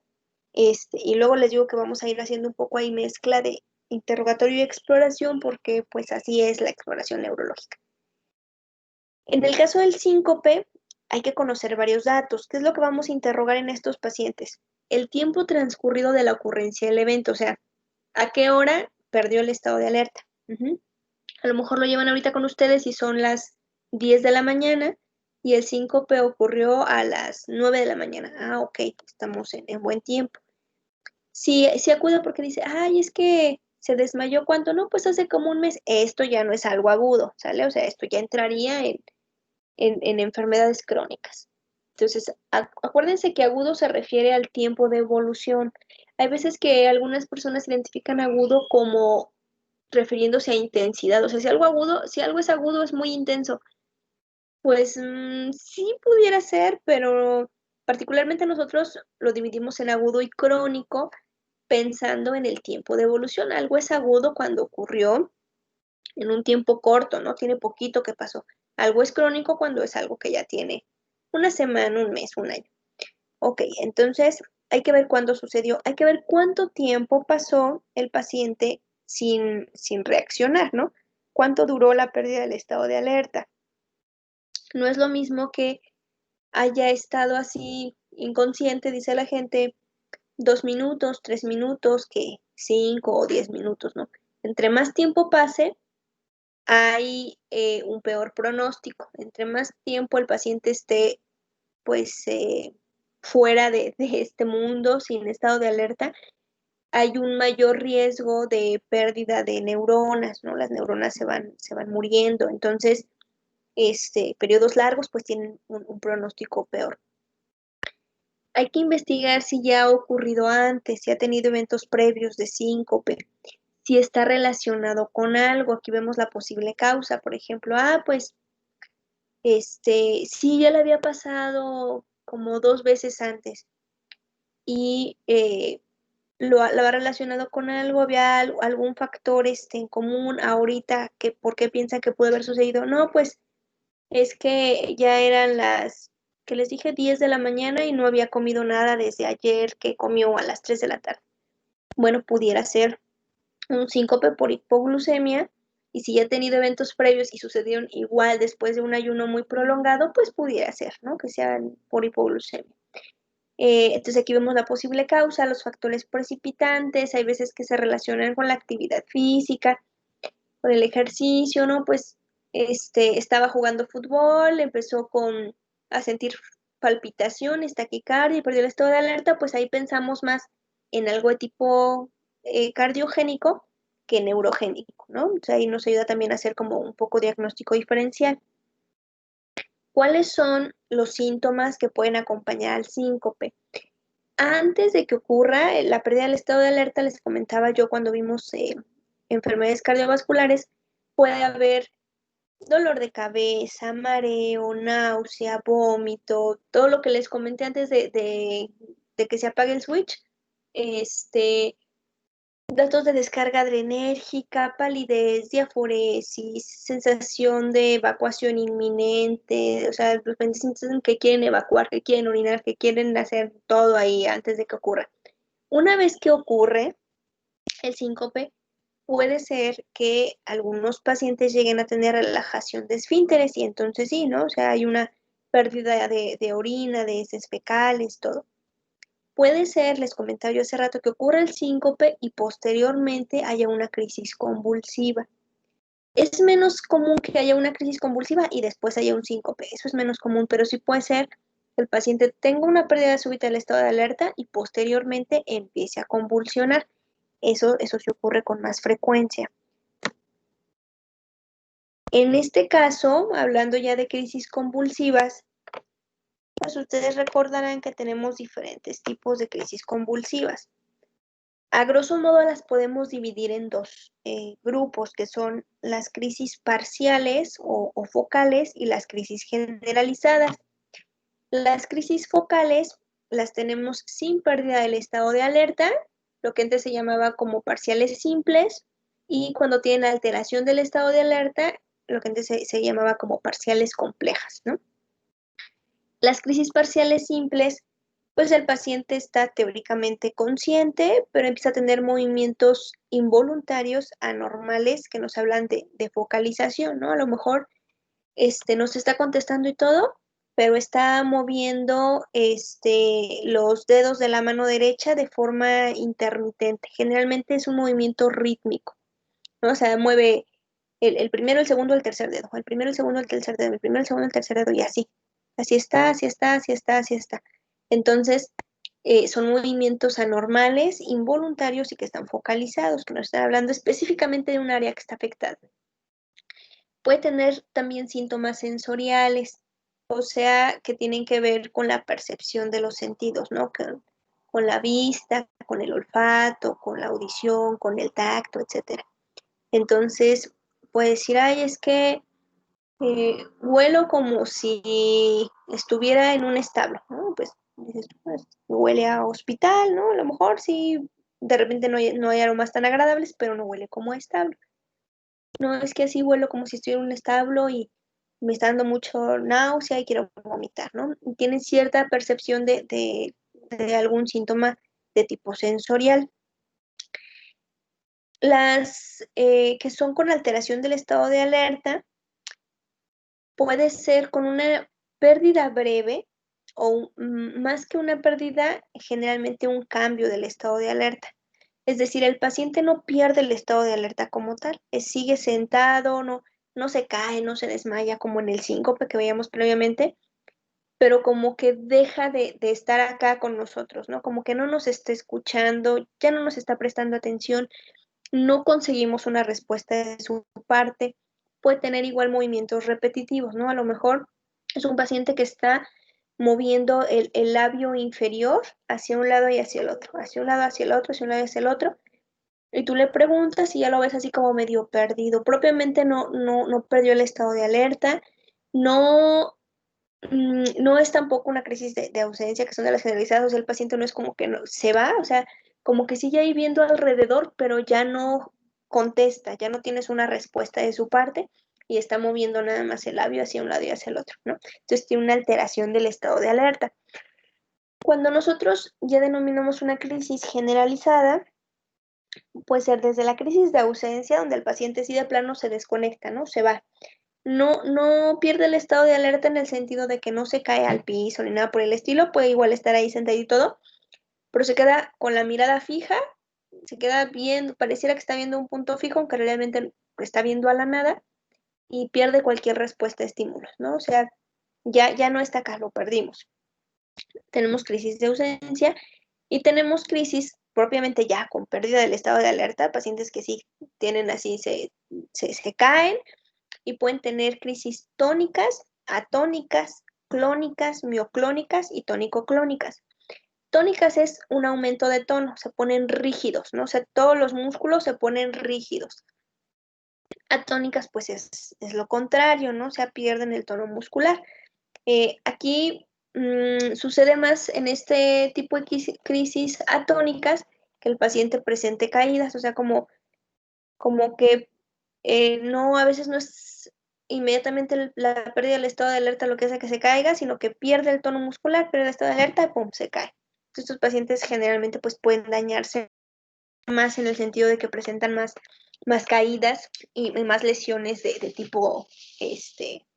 y luego les digo que vamos a ir haciendo un poco ahí mezcla de interrogatorio y exploración, porque pues así es la exploración neurológica. En el caso del síncope, hay que conocer varios datos. ¿Qué es lo que vamos a interrogar en estos pacientes? El tiempo transcurrido de la ocurrencia del evento, o sea, ¿a qué hora perdió el estado de alerta? A lo mejor lo llevan ahorita con ustedes y son las 10 de la mañana y el síncope ocurrió a las 9 de la mañana. Ah, ok, estamos en buen tiempo. Si acude porque dice, ay, es que se desmayó, ¿cuánto? No, pues hace como un mes. Esto ya no es algo agudo, ¿sale? O sea, esto ya entraría en enfermedades crónicas. Entonces, acuérdense que agudo se refiere al tiempo de evolución. Hay veces que algunas personas identifican agudo como refiriéndose a intensidad. O sea, si algo es agudo, es muy intenso. Pues sí pudiera ser, pero particularmente nosotros lo dividimos en agudo y crónico, pensando en el tiempo de evolución. Algo es agudo cuando ocurrió en un tiempo corto, ¿no? Tiene poquito que pasó. Algo es crónico cuando es algo que ya tiene una semana, un mes, un año. Ok, entonces hay que ver cuándo sucedió, hay que ver cuánto tiempo pasó el paciente sin reaccionar, ¿no? ¿Cuánto duró la pérdida del estado de alerta? No es lo mismo que haya estado así inconsciente, dice la gente, 2 minutos, 3 minutos, que 5 o 10 minutos, ¿no? Entre más tiempo pase, hay un peor pronóstico. Entre más tiempo el paciente esté, pues, fuera de este mundo, sin estado de alerta, hay un mayor riesgo de pérdida de neuronas, ¿no? Las neuronas se van muriendo. Entonces, periodos largos, pues tienen un pronóstico peor. Hay que investigar si ya ha ocurrido antes, si ha tenido eventos previos de síncope, si está relacionado con algo. Aquí vemos la posible causa, por ejemplo, pues, sí, ya le había pasado como 2 veces antes y lo ha relacionado con algo, había algún factor en común ahorita, ¿por qué piensa que puede haber sucedido? No, pues es que ya eran las, que les dije, 10 de la mañana y no había comido nada desde ayer, que comió a las 3 de la tarde. Bueno, pudiera ser un síncope por hipoglucemia, y si ya ha tenido eventos previos y sucedieron igual después de un ayuno muy prolongado, pues pudiera ser, ¿no? Que sean por hipoglucemia. Entonces aquí vemos la posible causa, los factores precipitantes, hay veces que se relacionan con la actividad física, con el ejercicio, ¿no? Pues estaba jugando fútbol, empezó a sentir palpitaciones, taquicardia y perdió el estado de alerta, pues ahí pensamos más en algo de tipo cardiogénico que neurogénico, ¿no? O sea, ahí nos ayuda también a hacer como un poco diagnóstico diferencial. ¿Cuáles son los síntomas que pueden acompañar al síncope? Antes de que ocurra la pérdida del estado de alerta, les comentaba yo cuando vimos enfermedades cardiovasculares, puede haber dolor de cabeza, mareo, náusea, vómito, todo lo que les comenté antes de que se apague el switch, este, datos de descarga adrenérgica, palidez, diaforesis, sensación de evacuación inminente, o sea, los pacientes sienten que quieren evacuar, que quieren orinar, que quieren hacer todo ahí antes de que ocurra. Una vez que ocurre el síncope, puede ser que algunos pacientes lleguen a tener relajación de esfínteres y entonces sí, ¿no? O sea, hay una pérdida de orina, de heces fecales, todo. Puede ser, les comentaba yo hace rato, que ocurra el síncope y posteriormente haya una crisis convulsiva. Es menos común que haya una crisis convulsiva y después haya un síncope. Eso es menos común, pero sí puede ser que el paciente tenga una pérdida súbita del estado de alerta y posteriormente empiece a convulsionar. Eso sí ocurre con más frecuencia. En este caso, hablando ya de crisis convulsivas, pues ustedes recordarán que tenemos diferentes tipos de crisis convulsivas. A grosso modo las podemos dividir en dos grupos, que son las crisis parciales o focales y las crisis generalizadas. Las crisis focales las tenemos sin pérdida del estado de alerta, lo que antes se llamaba como parciales simples, y cuando tienen alteración del estado de alerta, lo que antes se llamaba como parciales complejas, ¿no? Las crisis parciales simples, pues el paciente está teóricamente consciente, pero empieza a tener movimientos involuntarios anormales que nos hablan de focalización, ¿no? A lo mejor nos está contestando y todo, pero está moviendo los dedos de la mano derecha de forma intermitente. Generalmente es un movimiento rítmico, ¿no? O sea, mueve el primero, el segundo, el tercer dedo, el primero, el segundo, el tercer dedo, el primero, el segundo, el tercer dedo y así. Así está, así está, así está, así está. Entonces, son movimientos anormales, involuntarios y que están focalizados, que nos están hablando específicamente de un área que está afectada. Puede tener también síntomas sensoriales, o sea, que tienen que ver con la percepción de los sentidos, ¿no? Con la vista, con el olfato, con la audición, con el tacto, etcétera. Entonces, puede decir, ay, es que huelo como si estuviera en un establo, ¿no? Pues dices, pues, huele a hospital, ¿no? A lo mejor sí, de repente no hay aromas tan agradables, pero no huele como a establo. No, es que así huelo como si estuviera en un establo y me está dando mucho náusea y quiero vomitar, ¿no? Tienen cierta percepción de algún síntoma de tipo sensorial. Las que son con alteración del estado de alerta, puede ser con una pérdida breve o más que una pérdida, generalmente un cambio del estado de alerta. Es decir, el paciente no pierde el estado de alerta como tal, sigue sentado, no se cae, no se desmaya como en el síncope que veíamos previamente, pero como que deja de estar acá con nosotros, ¿no? Como que no nos está escuchando, ya no nos está prestando atención, no conseguimos una respuesta de su parte, puede tener igual movimientos repetitivos, ¿no? A lo mejor es un paciente que está moviendo el labio inferior hacia un lado y hacia el otro, hacia un lado, hacia el otro, hacia un lado y hacia el otro, y tú le preguntas y ya lo ves así como medio perdido. Propiamente no perdió el estado de alerta, no, no es tampoco una crisis de ausencia, que son de las generalizadas, o sea, el paciente no es como que no, se va, o sea, como que sigue ahí viendo alrededor, pero ya no contesta, ya no tienes una respuesta de su parte y está moviendo nada más el labio hacia un lado y hacia el otro, ¿no? Entonces tiene una alteración del estado de alerta. Cuando nosotros ya denominamos una crisis generalizada, puede ser desde la crisis de ausencia, donde el paciente sí de plano se desconecta, ¿no? Se va. No pierde el estado de alerta en el sentido de que no se cae al piso ni nada por el estilo, puede igual estar ahí sentado y todo, pero se queda con la mirada fija, se queda viendo, pareciera que está viendo un punto fijo, aunque realmente está viendo a la nada y pierde cualquier respuesta a estímulos, ¿no? O sea, ya no está acá, lo perdimos. Tenemos crisis de ausencia y tenemos crisis propiamente ya con pérdida del estado de alerta, pacientes que sí tienen así, se caen y pueden tener crisis tónicas, atónicas, clónicas, mioclónicas y tónico-clónicas. Tónicas es un aumento de tono, se ponen rígidos, ¿no? O sea, todos los músculos se ponen rígidos. Atónicas, pues es lo contrario, ¿no? O sea, pierden el tono muscular. Aquí sucede más en este tipo de crisis atónicas que el paciente presente caídas, o sea, como que no, a veces no es inmediatamente la pérdida del estado de alerta lo que hace que se caiga, sino que pierde el tono muscular, pierde el estado de alerta y pum, se cae. Entonces, estos pacientes generalmente pues pueden dañarse más en el sentido de que presentan más caídas y más lesiones de tipo,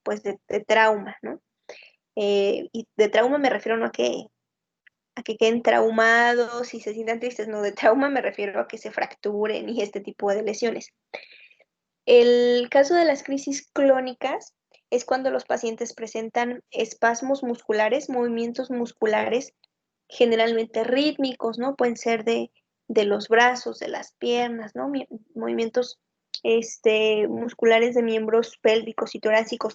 pues de trauma, ¿no? Y de trauma me refiero no a que queden traumados y se sientan tristes, no, de trauma me refiero a que se fracturen y este tipo de lesiones. El caso de las crisis clónicas es cuando los pacientes presentan espasmos musculares, movimientos musculares, generalmente rítmicos, ¿no? Pueden ser de los brazos, de las piernas, ¿no? Movimientos musculares de miembros pélvicos y torácicos.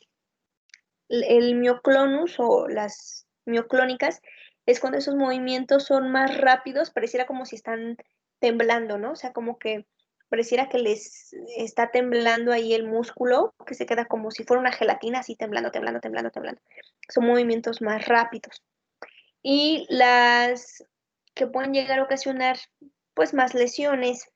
El mioclonus o las mioclónicas es cuando esos movimientos son más rápidos, pareciera como si están temblando, ¿no? O sea, como que pareciera que les está temblando ahí el músculo, que se queda como si fuera una gelatina, así temblando, temblando, temblando, temblando. Son movimientos más rápidos. Y las que pueden llegar a ocasionar, pues, más lesiones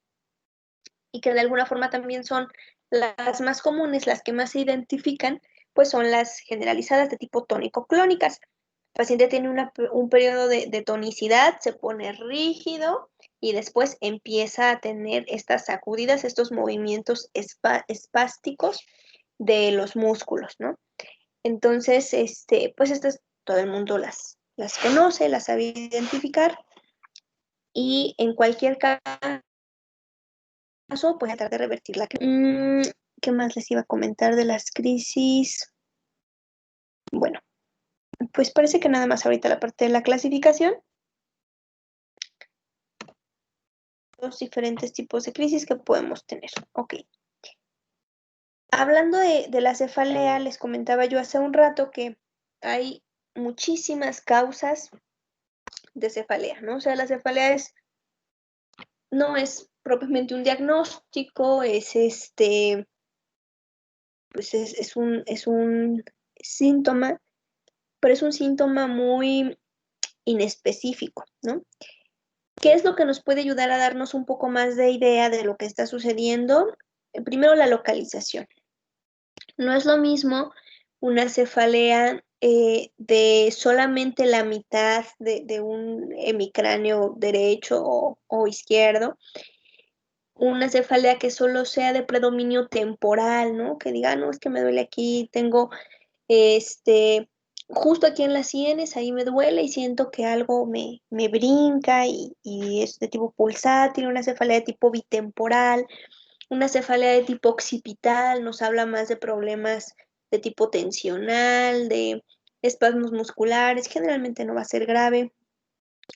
y que de alguna forma también son las más comunes, las que más se identifican, pues son las generalizadas de tipo tónico-clónicas. El paciente tiene un periodo de tonicidad, se pone rígido y después empieza a tener estas sacudidas, estos movimientos espásticos de los músculos, ¿no? Entonces, pues estas todo el mundo las conoce, las sabe identificar y en cualquier caso pues a tratar de revertirla. ¿Qué más les iba a comentar de las crisis? Bueno, pues parece que nada más ahorita la parte de la clasificación. Los diferentes tipos de crisis que podemos tener. Ok. Hablando de la cefalea, les comentaba yo hace un rato que hay muchísimas causas de cefalea, ¿no? O sea, la cefalea no es propiamente un diagnóstico, pues es un síntoma, pero es un síntoma muy inespecífico, ¿no? ¿Qué es lo que nos puede ayudar a darnos un poco más de idea de lo que está sucediendo? Primero, la localización. No es lo mismo una cefalea de solamente la mitad de un hemicráneo derecho o izquierdo, una cefalea que solo sea de predominio temporal, ¿no? Que diga, no, es que me duele aquí, tengo este, justo aquí en las sienes, ahí me duele y siento que algo me brinca y es de tipo pulsátil, una cefalea de tipo bitemporal, una cefalea de tipo occipital, nos habla más de problemas de tipo tensional, de espasmos musculares, generalmente no va a ser grave.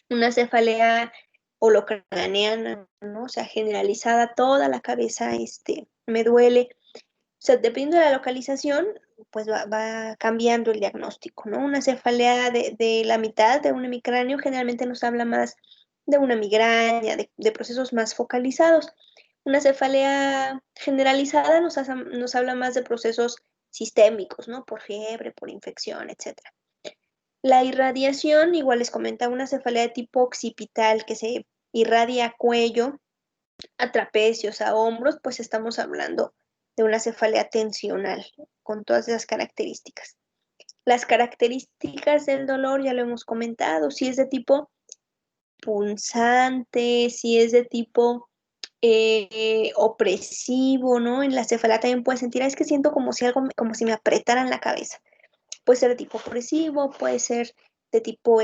Una cefalea holocraneana, ¿no? O sea, generalizada, toda la cabeza, me duele. O sea, dependiendo de la localización, pues va cambiando el diagnóstico, ¿no? Una cefalea de la mitad de un hemicráneo generalmente nos habla más de una migraña, de procesos más focalizados. Una cefalea generalizada nos habla más de procesos sistémicos, ¿no? Por fiebre, por infección, etcétera. La irradiación, igual les comentaba, una cefalea de tipo occipital que se irradia a cuello, a trapecios, a hombros, pues estamos hablando de una cefalea tensional con todas esas características. Las características del dolor ya lo hemos comentado, si es de tipo punzante, si es de tipo opresivo, ¿no? En la cefalea también puedes sentir, es que siento como si algo, como si me apretaran la cabeza. Puede ser de tipo opresivo, puede ser de tipo,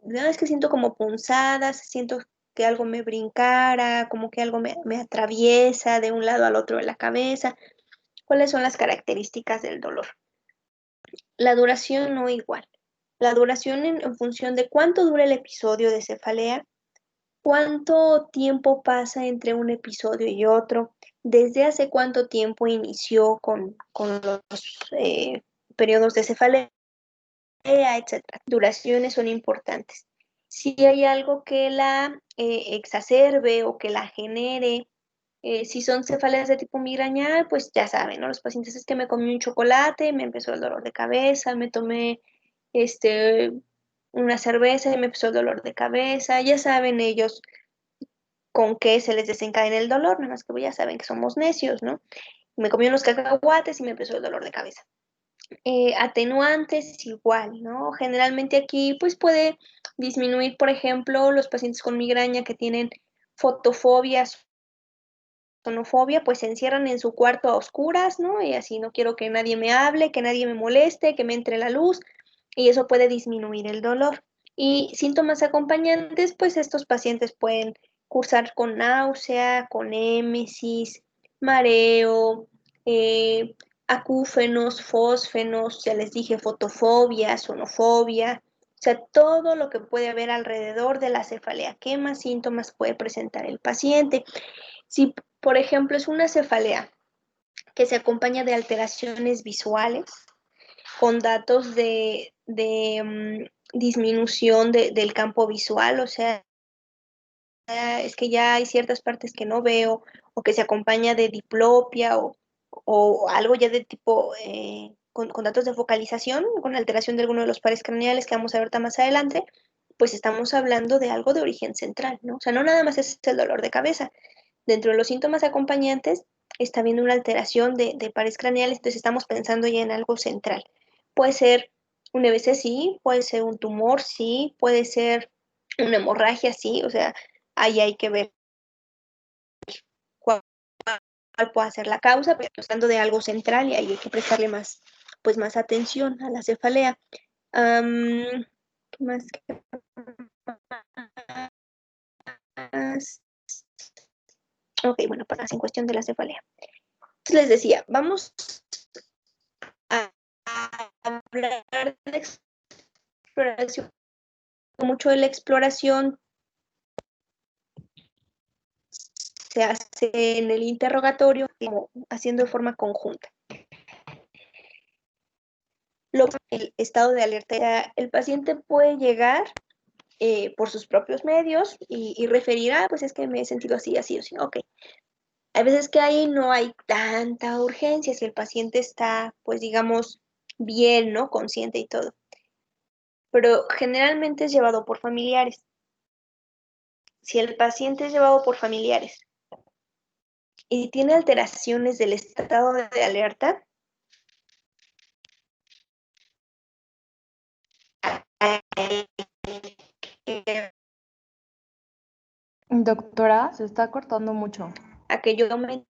no, es que siento como punzadas, siento que algo me brincara, como que algo me atraviesa de un lado al otro de la cabeza. ¿Cuáles son las características del dolor? La duración no igual. La duración en función de cuánto dura el episodio de cefalea, cuánto tiempo pasa entre un episodio y otro, desde hace cuánto tiempo inició con los periodos de cefalea, etcétera. Duraciones son importantes. Si hay algo que la exacerbe o que la genere, si son cefaleas de tipo migrañal, pues ya saben, ¿no? Los pacientes es que me comí un chocolate, me empezó el dolor de cabeza, me tomé este, una cerveza y me empezó el dolor de cabeza. Ya saben ellos con qué se les desencadena el dolor, nada más que ya saben que somos necios, ¿no? Me comí unos cacahuates y me empezó el dolor de cabeza. Atenuantes igual, ¿no? Generalmente aquí pues puede disminuir, por ejemplo, los pacientes con migraña que tienen fotofobia, sonofobia, pues se encierran en su cuarto a oscuras, ¿no? Y así no quiero que nadie me hable, que nadie me moleste, que me entre la luz, y eso puede disminuir el dolor. Y síntomas acompañantes, pues estos pacientes pueden cursar con náusea, con émesis, mareo, acúfenos, fósfenos, ya les dije, fotofobia, sonofobia, o sea, todo lo que puede haber alrededor de la cefalea. ¿Qué más síntomas puede presentar el paciente? Si, por ejemplo, es una cefalea que se acompaña de alteraciones visuales, con datos de disminución del campo visual, o sea, es que ya hay ciertas partes que no veo, o que se acompaña de diplopia o algo ya de tipo con datos de focalización, con alteración de alguno de los pares craneales que vamos a ver más adelante, pues estamos hablando de algo de origen central, ¿no? O sea, no nada más es el dolor de cabeza. Dentro de los síntomas acompañantes está viendo una alteración de pares craneales, entonces estamos pensando ya en algo central. Puede ser un EBC, sí, puede ser un tumor, sí, puede ser una hemorragia, sí, o sea, ahí hay que ver cuál, cuál puede ser la causa, pero estando de algo central y ahí hay que prestarle más, pues más atención a la cefalea. ¿Qué más? ¿Qué más? Ok, bueno, para en cuestión de la cefalea. Entonces les decía, vamos a hablar de exploración, mucho de la exploración se hace en el interrogatorio, como haciendo de forma conjunta. El estado de alerta, el paciente puede llegar por sus propios medios y referir, pues es que me he sentido así, así, así, ok. Hay veces que ahí no hay tanta urgencia, si el paciente está, pues digamos, bien, ¿no? Consciente y todo. Pero generalmente es llevado por familiares. Si el paciente es llevado por familiares y tiene alteraciones del estado de alerta, Doctora, se está cortando mucho. a que yo me...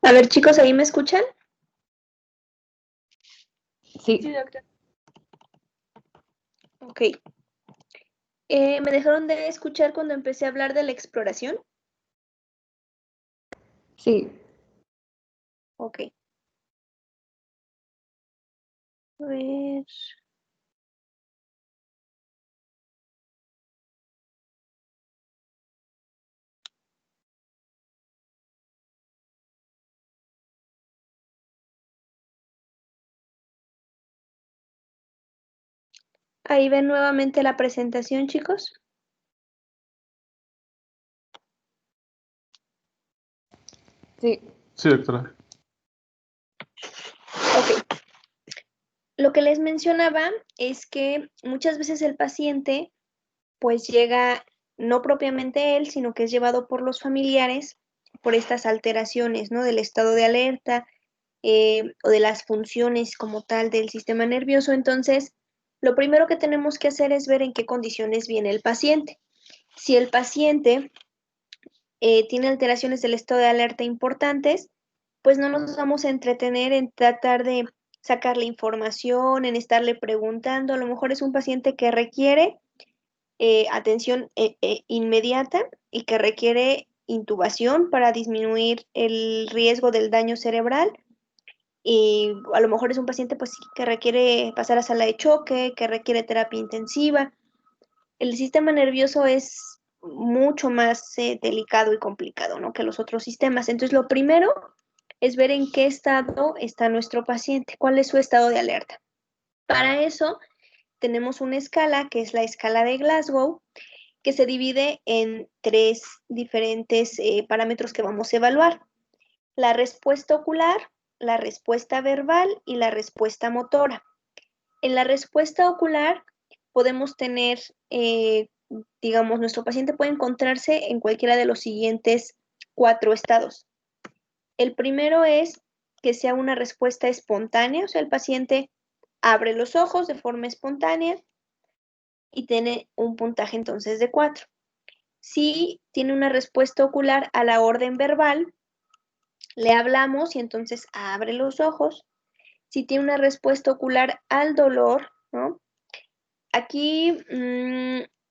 A ver, chicos, ¿ahí me escuchan? Sí, Sí, doctor. Ok. ¿Me dejaron de escuchar cuando empecé a hablar de la exploración? sí. Ok. A ver. Ahí ven nuevamente la presentación, chicos. Sí, Sí, doctora. Ok. Lo que les mencionaba es que muchas veces el paciente pues llega no propiamente él, sino que es llevado por los familiares por estas alteraciones, ¿no? Del estado de alerta o de las funciones como tal del sistema nervioso. Entonces, lo primero que tenemos que hacer es ver en qué condiciones viene el paciente. Si el paciente tiene alteraciones del estado de alerta importantes, pues no nos vamos a entretener en tratar de sacarle información, en estarle preguntando. A lo mejor es un paciente que requiere atención inmediata y que requiere intubación para disminuir el riesgo del daño cerebral. Y a lo mejor es un paciente pues, que requiere pasar a sala de choque, que requiere terapia intensiva. El sistema nervioso es mucho más delicado y complicado, ¿no? Que los otros sistemas. Entonces, lo primero es ver en qué estado está nuestro paciente, cuál es su estado de alerta. Para eso, tenemos una escala que es la escala de Glasgow, que se divide en tres diferentes parámetros que vamos a evaluar. La respuesta ocular, la respuesta verbal y la respuesta motora. En la respuesta ocular podemos tener, digamos, nuestro paciente puede encontrarse en cualquiera de los siguientes 4 estados. El primero es que sea una respuesta espontánea, o sea, el paciente abre los ojos de forma espontánea y tiene un puntaje entonces de 4. Si tiene una respuesta ocular a la orden verbal, le hablamos y entonces abre los ojos. Si tiene una respuesta ocular al dolor, ¿no? Aquí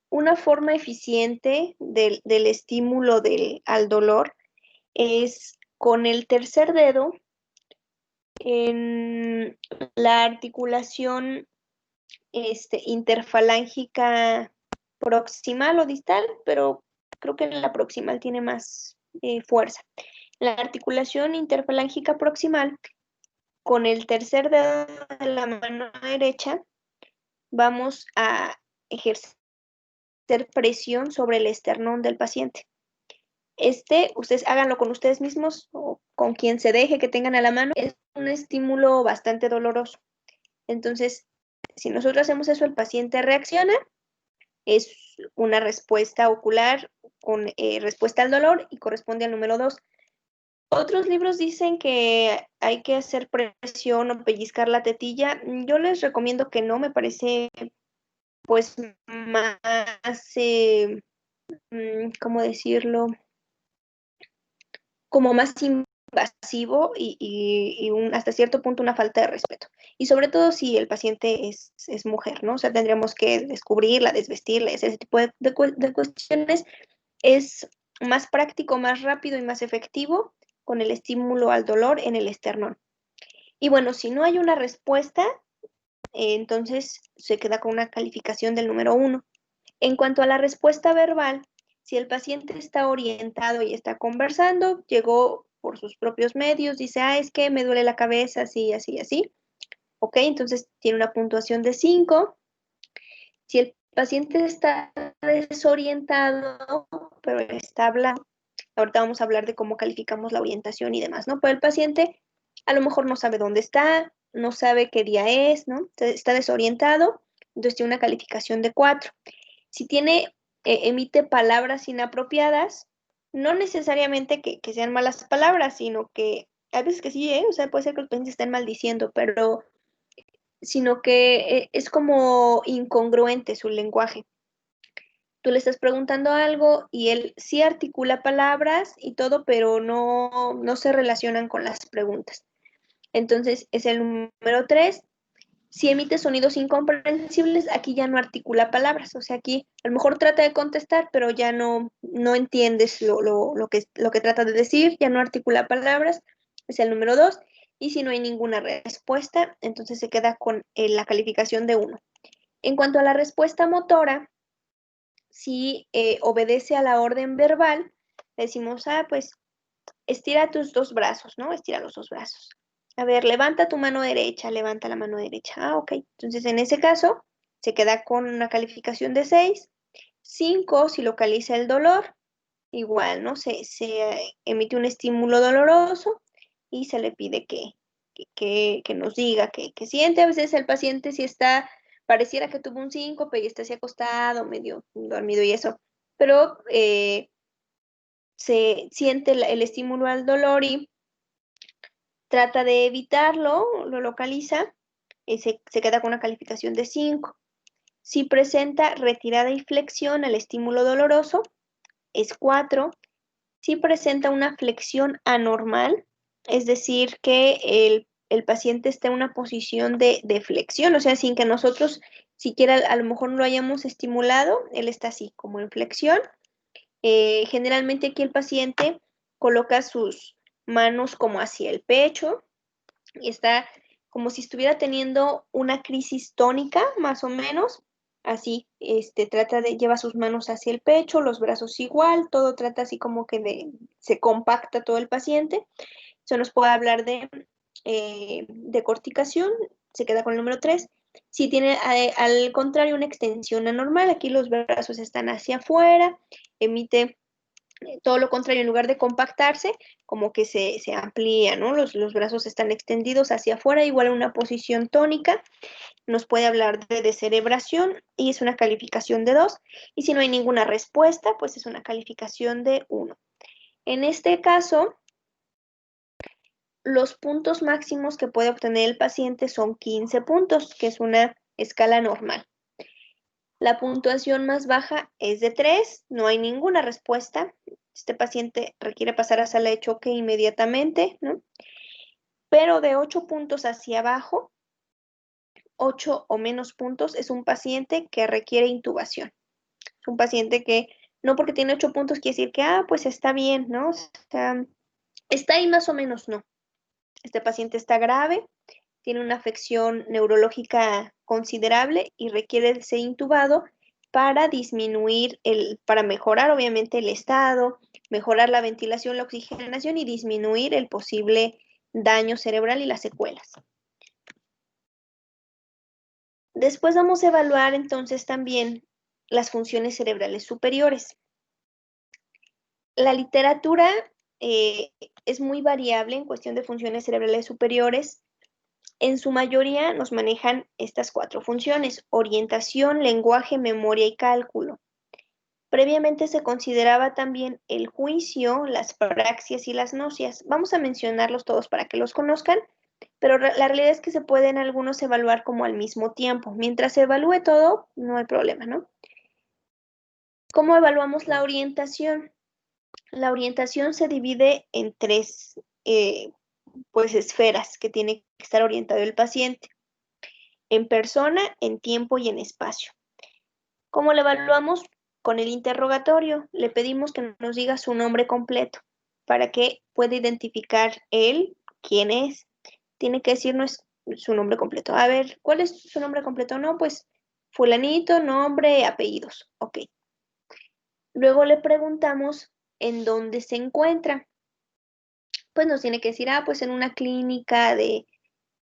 una forma eficiente del estímulo al dolor es con el tercer dedo en la articulación interfalángica proximal o distal, pero creo que la proximal tiene más fuerza. La articulación interfalángica proximal, con el tercer dedo de la mano derecha, vamos a ejercer presión sobre el esternón del paciente. Ustedes háganlo con ustedes mismos o con quien se deje que tengan a la mano. Es un estímulo bastante doloroso. Entonces, si nosotros hacemos eso, el paciente reacciona. Es una respuesta ocular con respuesta al dolor y corresponde al número 2. Otros libros dicen que hay que hacer presión o pellizcar la tetilla. Yo les recomiendo que no, me parece pues más, ¿cómo decirlo? Como más invasivo y hasta cierto punto una falta de respeto. Y sobre todo si el paciente es mujer, ¿no? O sea, tendríamos que descubrirla, desvestirla, ese tipo de cuestiones. Es más práctico, más rápido y más efectivo con el estímulo al dolor en el esternón. Y bueno, si no hay una respuesta, entonces se queda con una calificación del número 1. En cuanto a la respuesta verbal, si el paciente está orientado y está conversando, llegó por sus propios medios, dice, es que me duele la cabeza, así, así, así. Ok, entonces tiene una puntuación de 5. Si el paciente está desorientado, pero está hablando, ahorita vamos a hablar de cómo calificamos la orientación y demás, ¿no? Pero el paciente a lo mejor no sabe dónde está, no sabe qué día es, ¿no? Está desorientado, entonces tiene una calificación de 4. Si emite palabras inapropiadas, no necesariamente que sean malas palabras, sino que a veces que sí, o sea, puede ser que los pacientes estén maldiciendo, pero sino que es como incongruente su lenguaje. Tú le estás preguntando algo y él sí articula palabras y todo, pero no se relacionan con las preguntas. Entonces, es el número 3. Si emite sonidos incomprensibles, aquí ya no articula palabras. O sea, aquí a lo mejor trata de contestar, pero ya no entiendes lo que trata de decir, ya no articula palabras. Es el número 2. Y si no hay ninguna respuesta, entonces se queda con la calificación de 1. En cuanto a la respuesta motora, si obedece a la orden verbal, decimos, pues estira tus 2 brazos, ¿no? Estira los 2 brazos. A ver, levanta tu mano derecha, levanta la mano derecha. Ok. Entonces, en ese caso, se queda con una calificación de 6. 5, si localiza el dolor, igual, ¿no? Se emite un estímulo doloroso y se le pide que nos diga que siente. A veces el paciente si está, pareciera que tuvo un síncope y está así acostado, medio dormido y eso, pero se siente el estímulo al dolor y trata de evitarlo, lo localiza y se queda con una calificación de 5. Si presenta retirada y flexión al estímulo doloroso, es 4. Si presenta una flexión anormal, es decir, que el paciente está en una posición de flexión, o sea, sin que nosotros siquiera a lo mejor no lo hayamos estimulado, él está así, como en flexión. Generalmente aquí el paciente coloca sus manos como hacia el pecho y está como si estuviera teniendo una crisis tónica, más o menos. Así, lleva sus manos hacia el pecho, los brazos igual, todo trata así como que se compacta todo el paciente. Eso nos puede hablar de corticación, se queda con el número 3. Si tiene al contrario una extensión anormal, aquí los brazos están hacia afuera, emite todo lo contrario, en lugar de compactarse, como que se amplía, ¿no? Los brazos están extendidos hacia afuera, igual en una posición tónica. Nos puede hablar de descerebración y es una calificación de 2. Y si no hay ninguna respuesta, pues es una calificación de 1. En este caso, los puntos máximos que puede obtener el paciente son 15 puntos, que es una escala normal. La puntuación más baja es de 3, no hay ninguna respuesta. Este paciente requiere pasar a sala de choque inmediatamente, ¿no? Pero de 8 puntos hacia abajo, 8 o menos puntos, es un paciente que requiere intubación. Es un paciente que no porque tiene 8 puntos quiere decir que, pues está bien, ¿no? O sea, está ahí más o menos, no. Este paciente está grave, tiene una afección neurológica considerable y requiere ser intubado para para mejorar obviamente el estado, mejorar la ventilación, la oxigenación y disminuir el posible daño cerebral y las secuelas. Después vamos a evaluar entonces también las funciones cerebrales superiores. La literatura es muy variable en cuestión de funciones cerebrales superiores. En su mayoría nos manejan estas 4 funciones: orientación, lenguaje, memoria y cálculo. Previamente se consideraba también el juicio, las praxias y las nocias. Vamos a mencionarlos todos para que los conozcan, pero la realidad es que se pueden algunos evaluar como al mismo tiempo. Mientras se evalúe todo, no hay problema, ¿no? ¿Cómo evaluamos la orientación? La orientación se divide en 3 pues esferas que tiene que estar orientado el paciente, en persona, en tiempo y en espacio. ¿Cómo lo evaluamos? Con el interrogatorio. Le pedimos que nos diga su nombre completo para que pueda identificar él quién es. Tiene que decirnos su nombre completo. A ver, ¿cuál es su nombre completo? No, pues fulanito, nombre, apellidos. Ok. Luego le preguntamos en dónde se encuentra. Pues nos tiene que decir, pues en una clínica de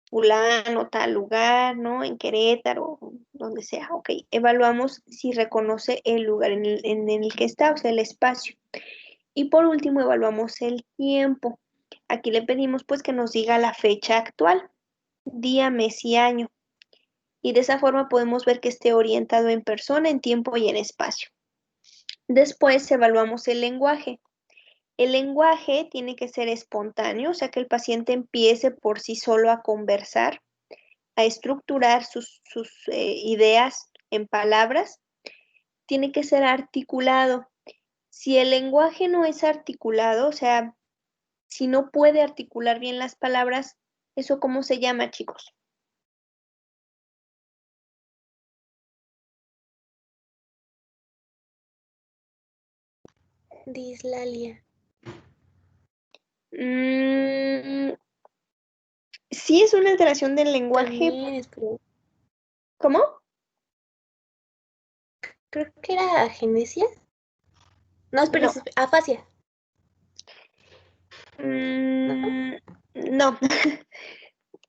fulano, tal lugar, ¿no? En Querétaro, donde sea. Ok, evaluamos si reconoce el lugar en el que está, o sea, el espacio. Y por último, evaluamos el tiempo. Aquí le pedimos pues que nos diga la fecha actual, día, mes y año. Y de esa forma podemos ver que esté orientado en persona, en tiempo y en espacio. Después evaluamos el lenguaje. El lenguaje tiene que ser espontáneo, o sea, que el paciente empiece por sí solo a conversar, a estructurar sus ideas en palabras. Tiene que ser articulado. Si el lenguaje no es articulado, o sea, si no puede articular bien las palabras, ¿eso cómo se llama, chicos? Dislalia. Mm, sí es una alteración del lenguaje. También es como, ¿Cómo? creo que era agenesia. No, espera, No. es afasia. ¿No? No.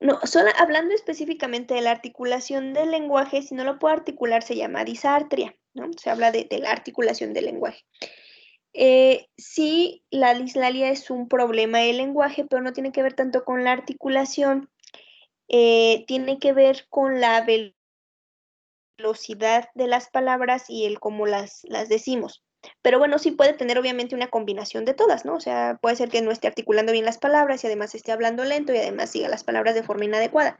No, solo hablando específicamente de la articulación del lenguaje, si no lo puedo articular se llama disartria, ¿no? Se habla de la articulación del lenguaje. Sí, la dislalia es un problema del lenguaje, pero no tiene que ver tanto con la articulación, tiene que ver con la velocidad de las palabras y el cómo las decimos. Pero bueno, sí puede tener obviamente una combinación de todas, ¿no? O sea, puede ser que no esté articulando bien las palabras y además esté hablando lento y además siga las palabras de forma inadecuada.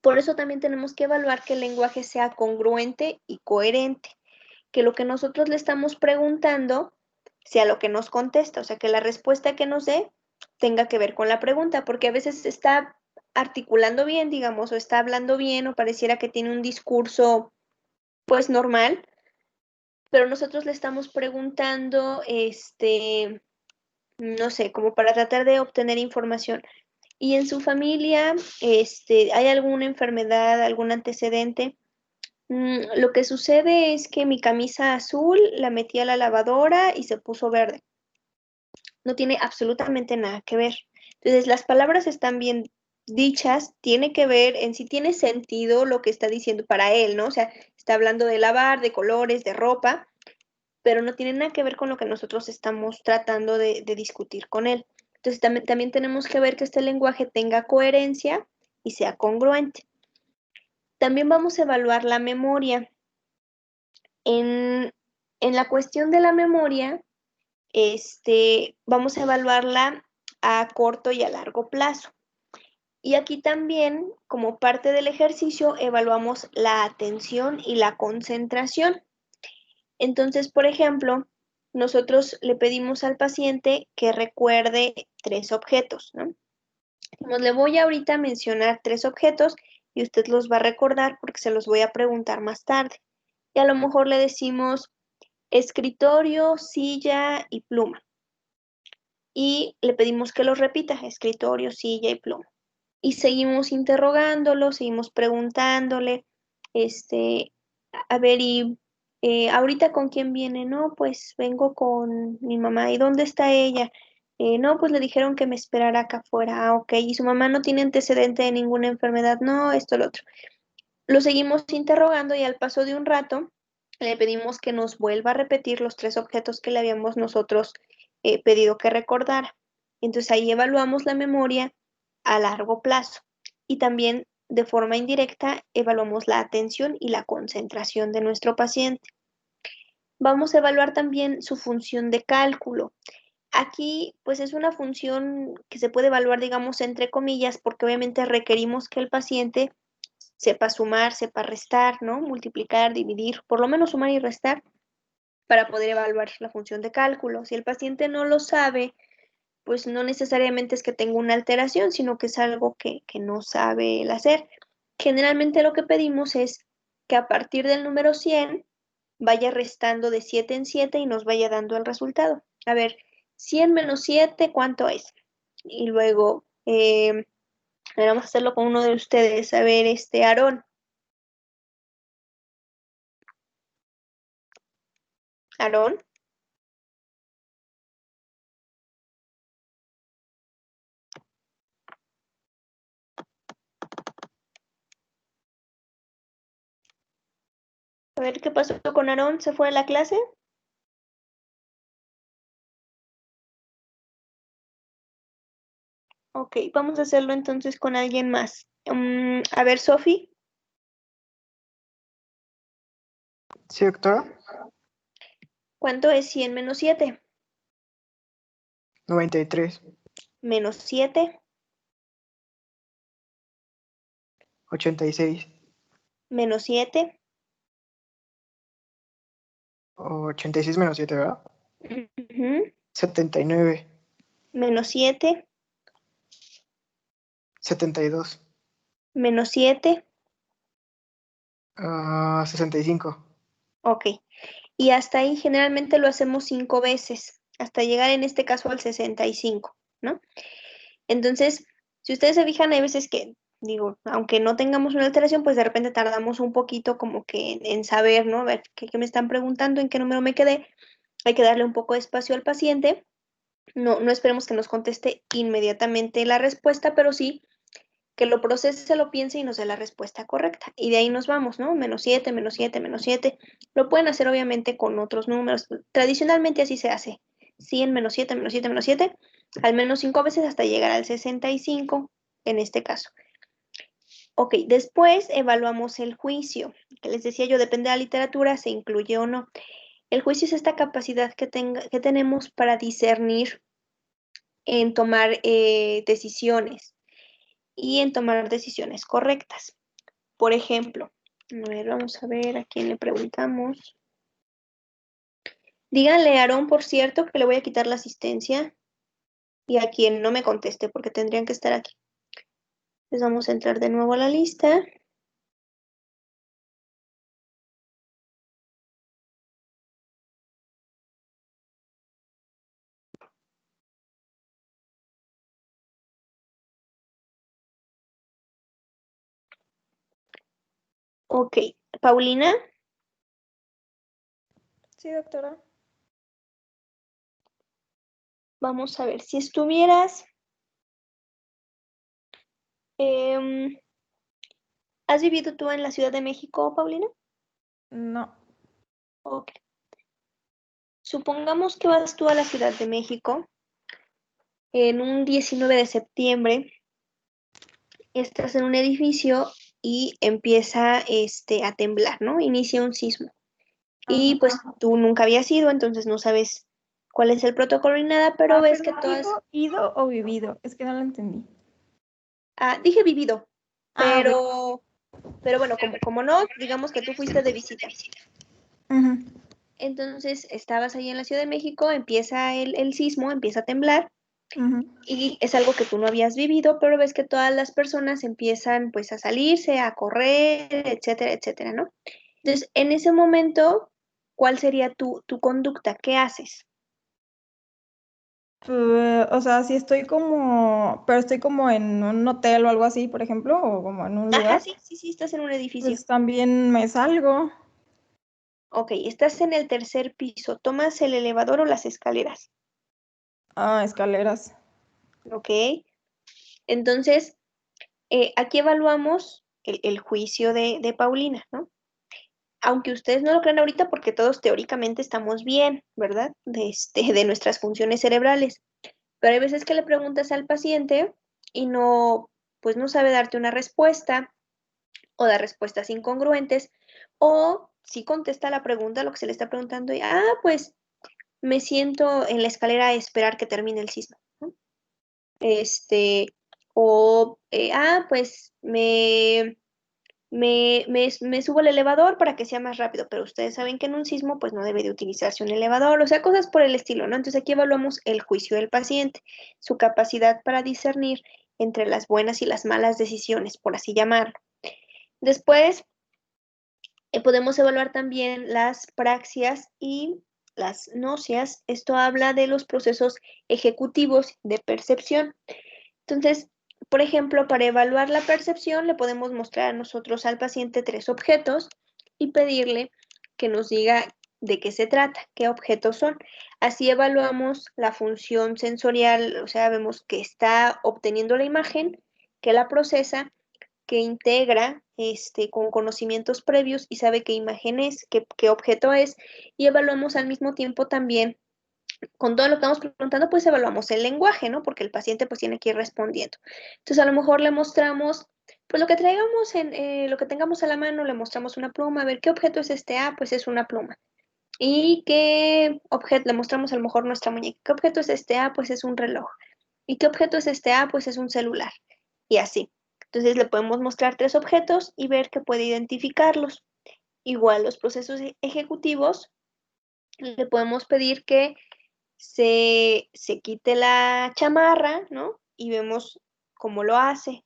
Por eso también tenemos que evaluar que el lenguaje sea congruente y coherente, que lo que nosotros le estamos preguntando sea lo que nos contesta, o sea, que la respuesta que nos dé tenga que ver con la pregunta, porque a veces está articulando bien, digamos, o está hablando bien, o pareciera que tiene un discurso, pues, normal, pero nosotros le estamos preguntando, no sé, como para tratar de obtener información. Y en su familia, ¿hay alguna enfermedad, algún antecedente? Lo que sucede es que mi camisa azul la metí a la lavadora y se puso verde. No tiene absolutamente nada que ver. Entonces, las palabras están bien dichas, tiene que ver en si tiene sentido lo que está diciendo para él, ¿no? O sea, está hablando de lavar, de colores, de ropa, pero no tiene nada que ver con lo que nosotros estamos tratando de discutir con él. Entonces, también tenemos que ver que este lenguaje tenga coherencia y sea congruente. También vamos a evaluar la memoria. En, en la cuestión de la memoria, vamos a evaluarla a corto y a largo plazo. Y aquí también, como parte del ejercicio, evaluamos la atención y la concentración. Entonces, por ejemplo, nosotros le pedimos al paciente que recuerde 3 objetos, ¿no? Le voy ahorita a mencionar 3 objetos y usted los va a recordar porque se los voy a preguntar más tarde. Y a lo mejor le decimos escritorio, silla y pluma. Y le pedimos que los repita, escritorio, silla y pluma. Y seguimos interrogándolo, seguimos preguntándole, este, a ver, y ahorita con quién viene, no, pues vengo con mi mamá, ¿y dónde está ella? No, pues le dijeron que me esperara acá afuera, ok, y su mamá no tiene antecedente de ninguna enfermedad, no, esto, lo otro. Lo seguimos interrogando y al paso de un rato le pedimos que nos vuelva a repetir los 3 objetos que le habíamos nosotros pedido que recordara. Entonces ahí evaluamos la memoria a largo plazo y también de forma indirecta evaluamos la atención y la concentración de nuestro paciente. Vamos a evaluar también su función de cálculo. Aquí, pues es una función que se puede evaluar, digamos, entre comillas, porque obviamente requerimos que el paciente sepa sumar, sepa restar, ¿no? Multiplicar, dividir, por lo menos sumar y restar para poder evaluar la función de cálculo. Si el paciente no lo sabe, pues no necesariamente es que tenga una alteración, sino que es algo que no sabe el hacer. Generalmente lo que pedimos es que a partir del número 100 vaya restando de 7 en 7 y nos vaya dando el resultado. A ver, 100 menos 7, ¿cuánto es? Y luego, a ver, vamos a hacerlo con uno de ustedes. A ver, Aarón. Aarón. A ver, ¿qué pasó con Aarón? ¿Se fue a la clase? Ok, vamos a hacerlo entonces con alguien más. A ver, Sofi, Sí, doctora. ¿cuánto es 100 menos 7? 93, Menos 7, 86, menos 7. 86 menos 7, ¿verdad? Ujú, 79, menos 7, 72, menos 7. 65. Ok. Y hasta ahí generalmente lo hacemos 5 veces, hasta llegar en este caso al 65, ¿no? Entonces, si ustedes se fijan, hay veces que, digo, aunque no tengamos una alteración, pues de repente tardamos un poquito como que en saber, ¿no? A ver, ¿qué me están preguntando? ¿En qué número me quedé? Hay que darle un poco de espacio al paciente. No esperemos que nos conteste inmediatamente la respuesta, pero sí que lo procese, lo piense y nos dé la respuesta correcta. Y de ahí nos vamos, ¿no? Menos 7, menos 7, menos 7. Lo pueden hacer obviamente con otros números. Tradicionalmente así se hace. 100 menos 7, menos 7, menos 7, al menos 5 veces hasta llegar al 65 en este caso. Ok, después evaluamos el juicio, que les decía yo, depende de la literatura, se incluye o no. El juicio es esta capacidad que tenemos para discernir en tomar decisiones y en tomar decisiones correctas. Por ejemplo, a ver, vamos a ver a quién le preguntamos. Díganle a Aarón, por cierto, que le voy a quitar la asistencia y a quien no me conteste, porque tendrían que estar aquí. Les vamos a entrar de nuevo a la lista. Ok, Paulina, Sí, doctora. vamos a ver, si estuvieras, em, ¿has vivido tú en la Ciudad de México, Paulina? No. Ok. Supongamos que vas tú a la Ciudad de México en un 19 de septiembre, estás en un edificio y empieza a temblar, ¿no? Inicia un sismo. Y Ajá. pues tú nunca habías ido, entonces no sabes cuál es el protocolo ni nada, pero ves que Pero todas... ¿dijo ido o vivido? Es que no lo entendí. Dije vivido, Ah, ok. pero bueno, como no, digamos que tú fuiste de visita. Ujú. Entonces estabas ahí en la Ciudad de México, empieza el sismo, empieza a temblar Ujú. y es algo que tú no habías vivido, pero ves que todas las personas empiezan pues a salirse, a correr, etcétera, etcétera, ¿no? Entonces, en ese momento, ¿cuál sería tu conducta? ¿Qué haces? O sea, si estoy como, pero estoy como en un hotel o algo así, por ejemplo, o como en un Ajá, lugar, sí, sí, sí, estás en un edificio. pues también me salgo. Ok, estás en el tercer piso. ¿Tomas el elevador o las escaleras? Ah, escaleras. Ok. Entonces, aquí evaluamos el juicio de Paulina, ¿no? Aunque ustedes no lo crean ahorita porque todos teóricamente estamos bien, ¿verdad? De nuestras funciones cerebrales. Pero hay veces que le preguntas al paciente y no, pues no sabe darte una respuesta o da respuestas incongruentes o si contesta la pregunta, lo que se le está preguntando y, pues me siento en la escalera a esperar que termine el sismo, ¿no? Este, pues me subo al elevador para que sea más rápido, pero ustedes saben que en un sismo pues no debe de utilizarse un elevador, o sea, cosas por el estilo, ¿no? Entonces aquí evaluamos el juicio del paciente, su capacidad para discernir entre las buenas y las malas decisiones, por así llamarlo. Después podemos evaluar también las praxias y las nocias. Esto habla de los procesos ejecutivos de percepción. Entonces, por ejemplo, para evaluar la percepción, le podemos mostrar a nosotros al paciente 3 objetos y pedirle que nos diga de qué se trata, qué objetos son. Así evaluamos la función sensorial, o sea, vemos que está obteniendo la imagen, que la procesa, que integra con conocimientos previos y sabe qué imagen es, qué objeto es, y evaluamos al mismo tiempo también con todo lo que vamos preguntando, pues evaluamos el lenguaje, ¿no? Porque el paciente pues tiene que ir respondiendo. Entonces a lo mejor le mostramos, pues lo que traigamos, lo que tengamos a la mano, le mostramos una pluma, a ver, ¿qué objeto es este? Ah, pues es una pluma. ¿Y qué objeto? Le mostramos a lo mejor nuestra muñeca. ¿Qué objeto es este? Ah, pues es un reloj. ¿Y qué objeto es este? Ah, pues es un celular. Y así. Entonces le podemos mostrar 3 objetos y ver que puede identificarlos. Igual los procesos ejecutivos, le podemos pedir que se quite la chamarra, ¿no? Y vemos cómo lo hace.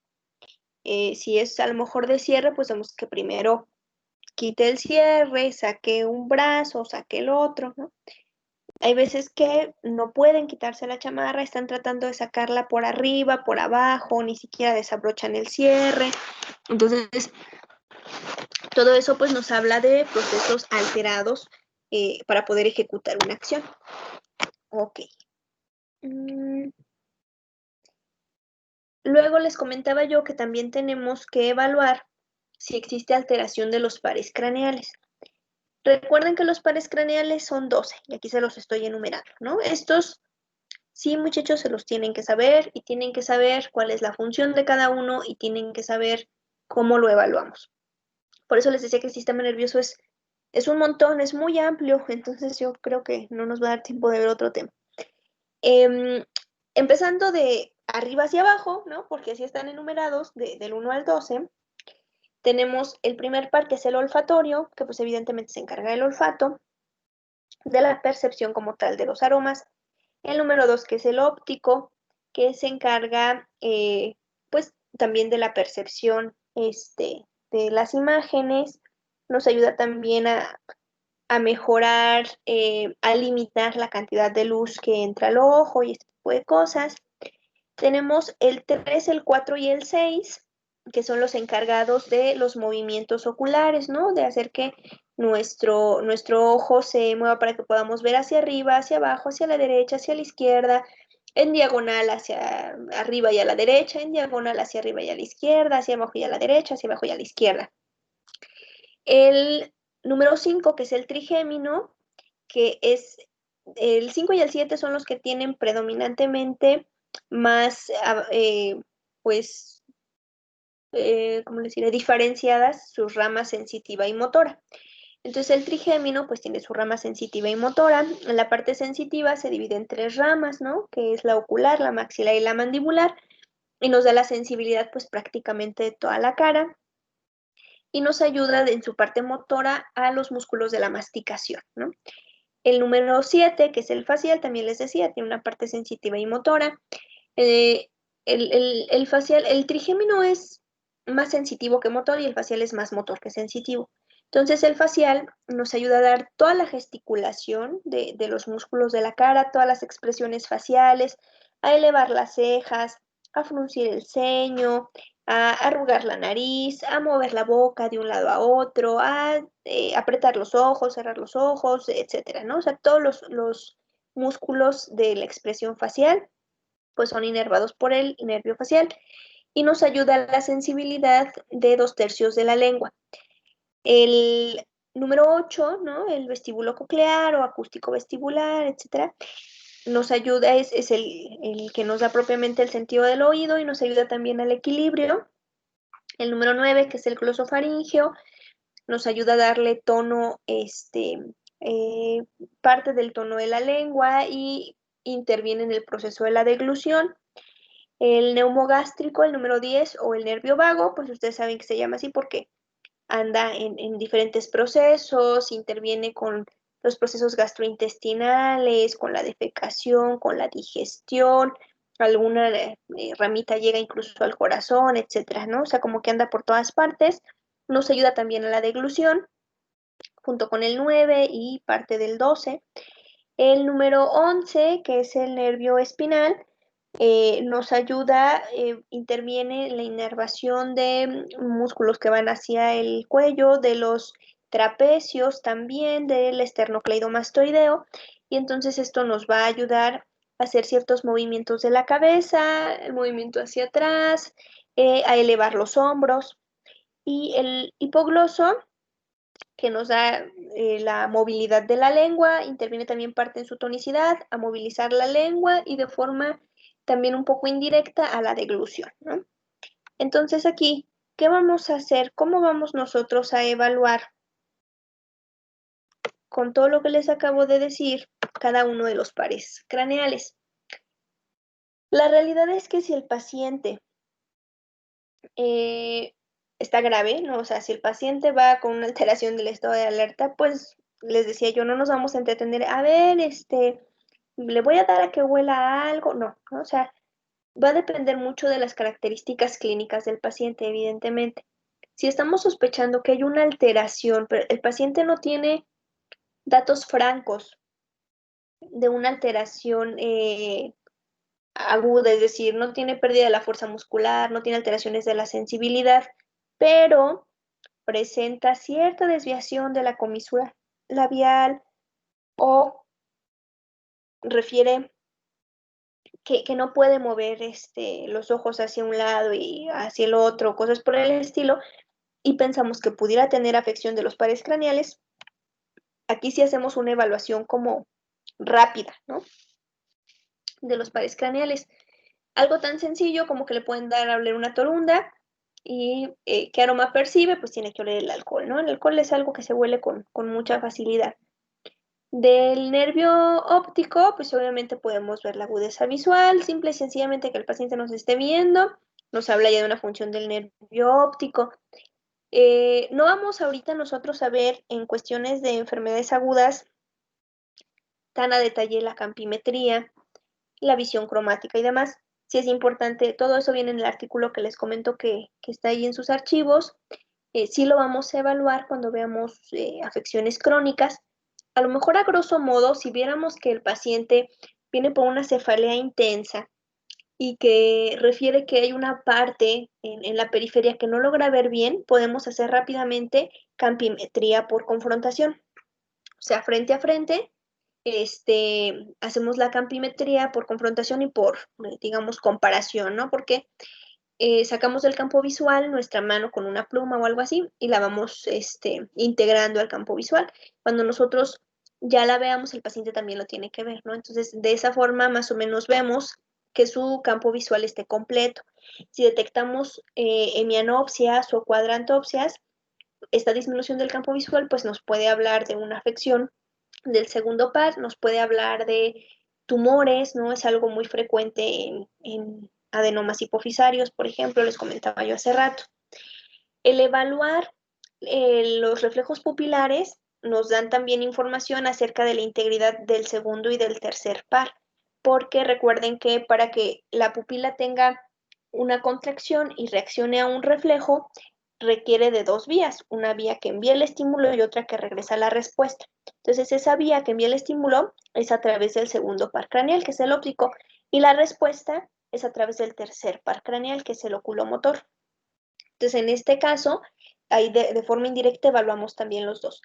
Si es a lo mejor de cierre, pues vemos que primero quite el cierre, saque un brazo, saque el otro, ¿no? Hay veces que no pueden quitarse la chamarra, están tratando de sacarla por arriba, por abajo, ni siquiera desabrochan el cierre. Entonces, todo eso pues nos habla de procesos alterados para poder ejecutar una acción. Ok. Luego les comentaba yo que también tenemos que evaluar si existe alteración de los pares craneales. Recuerden que los pares craneales son 12, y aquí se los estoy enumerando, ¿no? Estos, sí, muchachos, se los tienen que saber y tienen que saber cuál es la función de cada uno y tienen que saber cómo lo evaluamos. Por eso les decía que el sistema nervioso es un montón, es muy amplio, entonces yo creo que no nos va a dar tiempo de ver otro tema. Empezando de arriba hacia abajo, ¿no? Porque así están enumerados, del 1 al 12. Tenemos el primer par, que es el olfatorio, que pues evidentemente se encarga del olfato, de la percepción como tal de los aromas. El número 2, que es el óptico, que se encarga pues también de la percepción de las imágenes. Nos ayuda también a mejorar, a limitar la cantidad de luz que entra al ojo y este tipo de cosas. Tenemos el 3, el 4 y el 6, que son los encargados de los movimientos oculares, ¿no? De hacer que nuestro ojo se mueva para que podamos ver hacia arriba, hacia abajo, hacia la derecha, hacia la izquierda, en diagonal hacia arriba y a la derecha, en diagonal hacia arriba y a la izquierda, hacia abajo y a la derecha, hacia abajo y a la izquierda. El número 5, que es el trigémino, que es el 5 y el 7 son los que tienen predominantemente más, pues, ¿cómo les diré? Diferenciadas sus ramas sensitiva y motora. Entonces el trigémino pues tiene su rama sensitiva y motora. La parte sensitiva se divide en 3 ramas, ¿no? Que es la ocular, la maxilar y la mandibular. Y nos da la sensibilidad pues prácticamente de toda la cara. Y nos ayuda en su parte motora a los músculos de la masticación, ¿no? El número 7, que es el facial, también les decía, tiene una parte sensitiva y motora. Eh, el facial, el trigémino es más sensitivo que motor y el facial es más motor que sensitivo. Entonces el facial nos ayuda a dar toda la gesticulación de los músculos de la cara, todas las expresiones faciales, a elevar las cejas, a fruncir el ceño, a arrugar la nariz, a mover la boca de un lado a otro, a apretar los ojos, cerrar los ojos, etcétera, ¿no? O sea, todos los músculos de la expresión facial pues son inervados por el nervio facial y nos ayuda a la sensibilidad de 2/3 de la lengua. El número 8, ¿no? El vestíbulo coclear o acústico vestibular, etcétera, nos ayuda, es el que nos da propiamente el sentido del oído y nos ayuda también al equilibrio. El número 9, que es el glosofaringeo, nos ayuda a darle tono, parte del tono de la lengua y interviene en el proceso de la deglución. El neumogástrico, el número 10, o el nervio vago, pues ustedes saben que se llama así porque anda en diferentes procesos, interviene con los procesos gastrointestinales, con la defecación, con la digestión, alguna ramita llega incluso al corazón, etcétera, ¿no? O sea, como que anda por todas partes. Nos ayuda también a la deglución, junto con el 9 y parte del 12. El número 11, que es el nervio espinal, nos ayuda, interviene en la inervación de músculos que van hacia el cuello, de los trapecios también, del esternocleidomastoideo, y entonces esto nos va a ayudar a hacer ciertos movimientos de la cabeza, el movimiento hacia atrás, a elevar los hombros. Y el hipogloso, que nos da la movilidad de la lengua, interviene también parte en su tonicidad, a movilizar la lengua y de forma también un poco indirecta a la deglución, ¿no? Entonces aquí, ¿qué vamos a hacer? ¿Cómo vamos nosotros a evaluar con todo lo que les acabo de decir cada uno de los pares craneales? La realidad es que si el paciente está grave, ¿no? O sea, si el paciente va con una alteración del estado de alerta, pues les decía yo, no nos vamos a entretener, a ver, le voy a dar a que huela algo, no, ¿no? O sea, va a depender mucho de las características clínicas del paciente, evidentemente. Si estamos sospechando que hay una alteración, pero el paciente no tiene datos francos de una alteración aguda, es decir, no tiene pérdida de la fuerza muscular, no tiene alteraciones de la sensibilidad, pero presenta cierta desviación de la comisura labial o refiere que no puede mover los ojos hacia un lado y hacia el otro, cosas por el estilo, y pensamos que pudiera tener afección de los pares craneales, aquí sí hacemos una evaluación como rápida, ¿no? De los pares craneales. Algo tan sencillo como que le pueden dar a oler una torunda y qué aroma percibe, pues tiene que oler el alcohol, ¿no? El alcohol es algo que se huele con mucha facilidad. Del nervio óptico, pues obviamente podemos ver la agudeza visual, simple y sencillamente que el paciente nos esté viendo, nos habla ya de una función del nervio óptico. No vamos ahorita nosotros a ver en cuestiones de enfermedades agudas tan a detalle la campimetría, la visión cromática y demás. Sí es importante, todo eso viene en el artículo que les comento que está ahí en sus archivos. Sí lo vamos a evaluar cuando veamos afecciones crónicas. A lo mejor a grosso modo, si viéramos que el paciente viene por una cefalea intensa y que refiere que hay una parte en la periferia que no logra ver bien, podemos hacer rápidamente campimetría por confrontación. O sea, frente a frente, hacemos la campimetría por confrontación y por, digamos, comparación, ¿no? Porque sacamos del campo visual nuestra mano con una pluma o algo así y la vamos integrando al campo visual. Cuando nosotros ya la veamos, el paciente también lo tiene que ver, ¿no? Entonces, de esa forma, más o menos vemos que su campo visual esté completo. Si detectamos hemianopsias o cuadrantopsias, esta disminución del campo visual, pues nos puede hablar de una afección del segundo par, nos puede hablar de tumores, ¿no? Es algo muy frecuente en adenomas hipofisarios, por ejemplo, les comentaba yo hace rato. El evaluar los reflejos pupilares nos dan también información acerca de la integridad del segundo y del tercer par, porque recuerden que para que la pupila tenga una contracción y reaccione a un reflejo, requiere de dos vías, una vía que envía el estímulo y otra que regresa la respuesta. Entonces, esa vía que envía el estímulo es a través del segundo par craneal, que es el óptico, y la respuesta es a través del tercer par craneal, que es el oculomotor. Entonces, en este caso, ahí de forma indirecta evaluamos también los dos.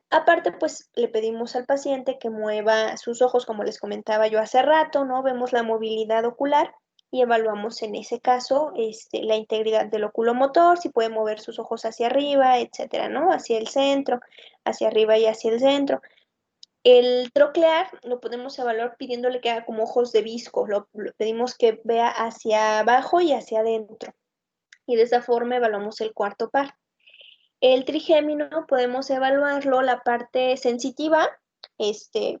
Aparte, pues le pedimos al paciente que mueva sus ojos, como les comentaba yo hace rato, ¿no? Vemos la movilidad ocular y evaluamos en ese caso la integridad del oculomotor, si puede mover sus ojos hacia arriba, etcétera, ¿no? Hacia el centro, hacia arriba y hacia el centro. El troclear lo podemos evaluar pidiéndole que haga como ojos de visco, lo pedimos que vea hacia abajo y hacia adentro. Y de esa forma evaluamos el cuarto par. El trigémino podemos evaluarlo, la parte sensitiva,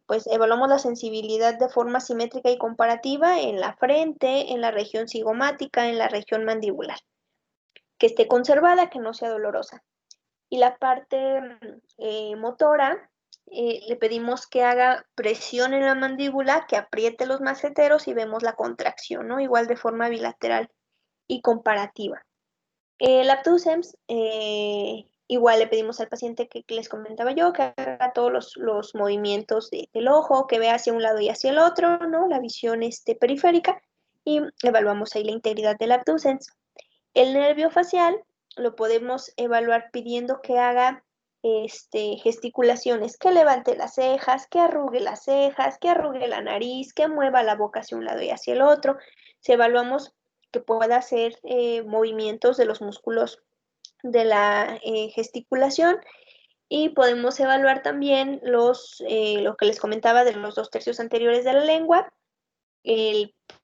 pues evaluamos la sensibilidad de forma simétrica y comparativa en la frente, en la región cigomática, en la región mandibular, que esté conservada, que no sea dolorosa. Y la parte motora, le pedimos que haga presión en la mandíbula, que apriete los masseteros y vemos la contracción, ¿no? Igual de forma bilateral y comparativa. El abducens, igual le pedimos al paciente que les comentaba yo, que haga todos los movimientos del ojo, que vea hacia un lado y hacia el otro, ¿no? La visión periférica, y evaluamos ahí la integridad del abducens. El nervio facial lo podemos evaluar pidiendo que haga gesticulaciones, que levante las cejas, que arrugue las cejas, que arrugue la nariz, que mueva la boca hacia un lado y hacia el otro. Si evaluamos que pueda hacer movimientos de los músculos de la gesticulación, y podemos evaluar también lo que les comentaba de los 2/3 anteriores de la lengua.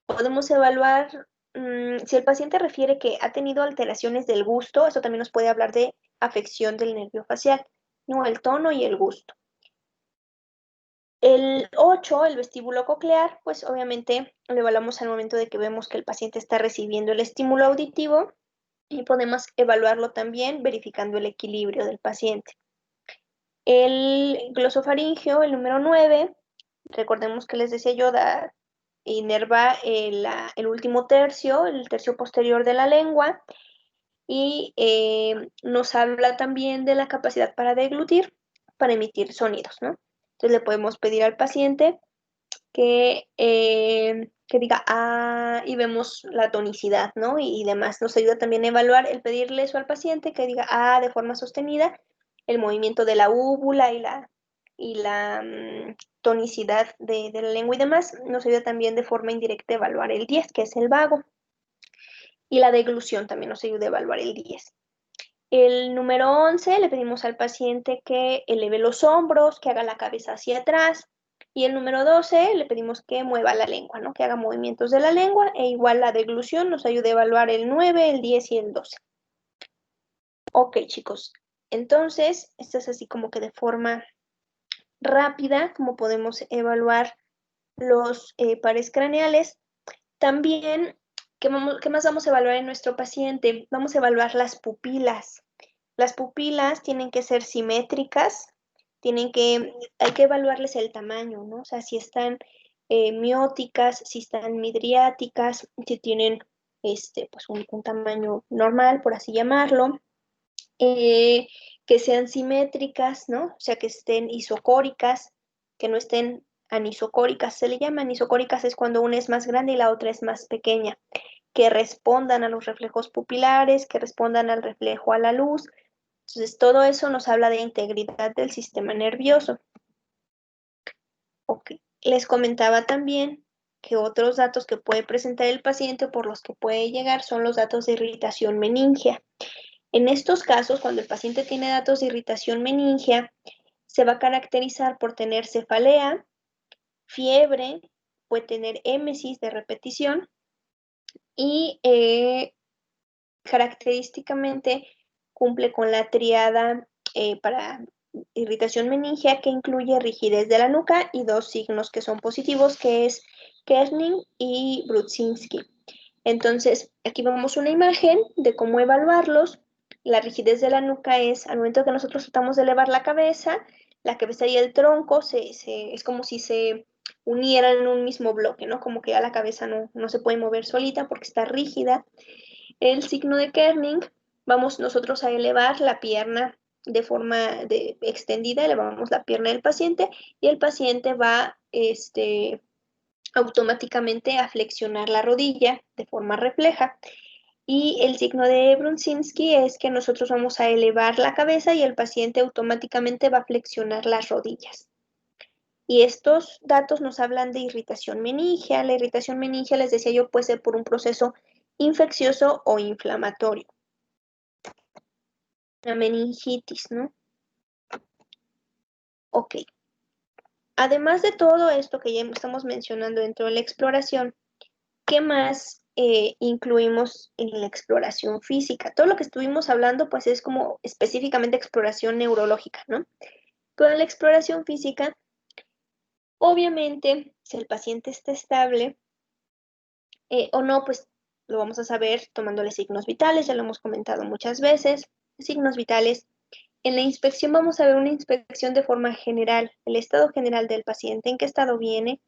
Podemos evaluar si el paciente refiere que ha tenido alteraciones del gusto. Eso también nos puede hablar de afección del nervio facial, ¿no? El tono y el gusto. El 8, el vestíbulo coclear, pues obviamente lo evaluamos al momento de que vemos que el paciente está recibiendo el estímulo auditivo, y podemos evaluarlo también verificando el equilibrio del paciente. El glosofaringeo, el número 9, recordemos que les decía yo, inerva el último tercio, el tercio posterior de la lengua, y nos habla también de la capacidad para deglutir, para emitir sonidos, ¿no? Entonces le podemos pedir al paciente que diga y vemos la tonicidad, ¿no? Y demás. Nos ayuda también a evaluar el pedirle eso al paciente, que diga de forma sostenida, el movimiento de la úvula y la tonicidad de la lengua y demás. Nos ayuda también de forma indirecta a evaluar el 10, que es el vago. Y la deglución también nos ayuda a evaluar el 10. El número 11, le pedimos al paciente que eleve los hombros, que haga la cabeza hacia atrás. Y el número 12, le pedimos que mueva la lengua, ¿no? Que haga movimientos de la lengua, e igual la deglución nos ayuda a evaluar el 9, el 10 y el 12. Ok, chicos. Entonces, esto es así como que de forma rápida, como podemos evaluar los pares craneales. También, ¿qué más vamos a evaluar en nuestro paciente? Vamos a evaluar las pupilas. Las pupilas tienen que ser simétricas, hay que evaluarles el tamaño, ¿no? O sea, si están mióticas, si están midriáticas, si tienen pues un tamaño normal, por así llamarlo, que sean simétricas, ¿no? O sea, que estén isocóricas, que no estén anisocóricas. Se le llama anisocóricas es cuando una es más grande y la otra es más pequeña, que respondan a los reflejos pupilares, que respondan al reflejo a la luz. Entonces, todo eso nos habla de integridad del sistema nervioso. Ok. Les comentaba también que otros datos que puede presentar el paciente o por los que puede llegar son los datos de irritación meningea. En estos casos, cuando el paciente tiene datos de irritación meningea, se va a caracterizar por tener cefalea, fiebre, puede tener émesis de repetición y característicamente cumple con la tríada para irritación meningea, que incluye rigidez de la nuca y 2 signos que son positivos, que es Kerning y Brudzinski. Entonces, aquí vemos una imagen de cómo evaluarlos. La rigidez de la nuca es al momento que nosotros tratamos de elevar la cabeza y el tronco es como si se unieran en un mismo bloque, ¿no? Como que ya la cabeza no se puede mover solita porque está rígida. El signo de Kerning, vamos nosotros a elevar la pierna de forma extendida, elevamos la pierna del paciente y el paciente va automáticamente a flexionar la rodilla de forma refleja. Y el signo de Brudzinski es que nosotros vamos a elevar la cabeza y el paciente automáticamente va a flexionar las rodillas. Y estos datos nos hablan de irritación meningea. La irritación meningea, les decía yo, puede ser por un proceso infeccioso o inflamatorio. La meningitis, ¿no? Ok. Además de todo esto que ya estamos mencionando dentro de la exploración, ¿qué más incluimos en la exploración física? Todo lo que estuvimos hablando, pues es como específicamente exploración neurológica, ¿no? Pero en la exploración física, obviamente, si el paciente está estable o no, pues lo vamos a saber tomándole signos vitales, ya lo hemos comentado muchas veces. Signos vitales En la inspección vamos a ver una inspección de forma general, el estado general del paciente, en qué estado viene,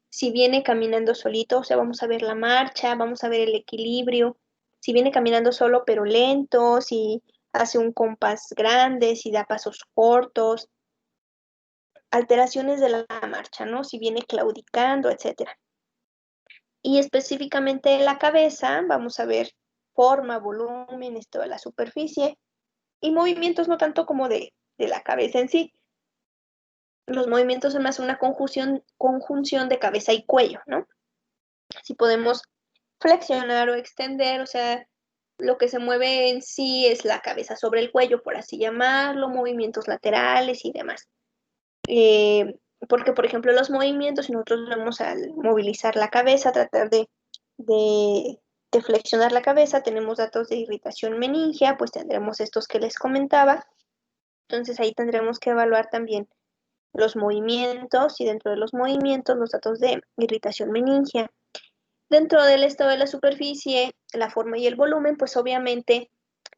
si viene caminando solito, o sea, vamos a ver la marcha, vamos a ver el equilibrio, si viene caminando solo pero lento, si hace un compás grande, si da pasos cortos, alteraciones de la marcha, ¿no? Si viene claudicando, etcétera. Y específicamente en la cabeza, vamos a ver forma, volumen, esto de la superficie y movimientos no tanto como de la cabeza en sí. Los movimientos son más una conjunción de cabeza y cuello, ¿no? Si podemos flexionar o extender, o sea, lo que se mueve en sí es la cabeza sobre el cuello, por así llamarlo, movimientos laterales y demás. Porque, por ejemplo, los movimientos, si nosotros vamos a movilizar la cabeza, tratar de flexionar la cabeza, tenemos datos de irritación meningia, pues tendremos estos que les comentaba. Entonces ahí tendremos que evaluar también los movimientos y dentro de los movimientos los datos de irritación meningia. Dentro del estado de la superficie, la forma y el volumen, pues obviamente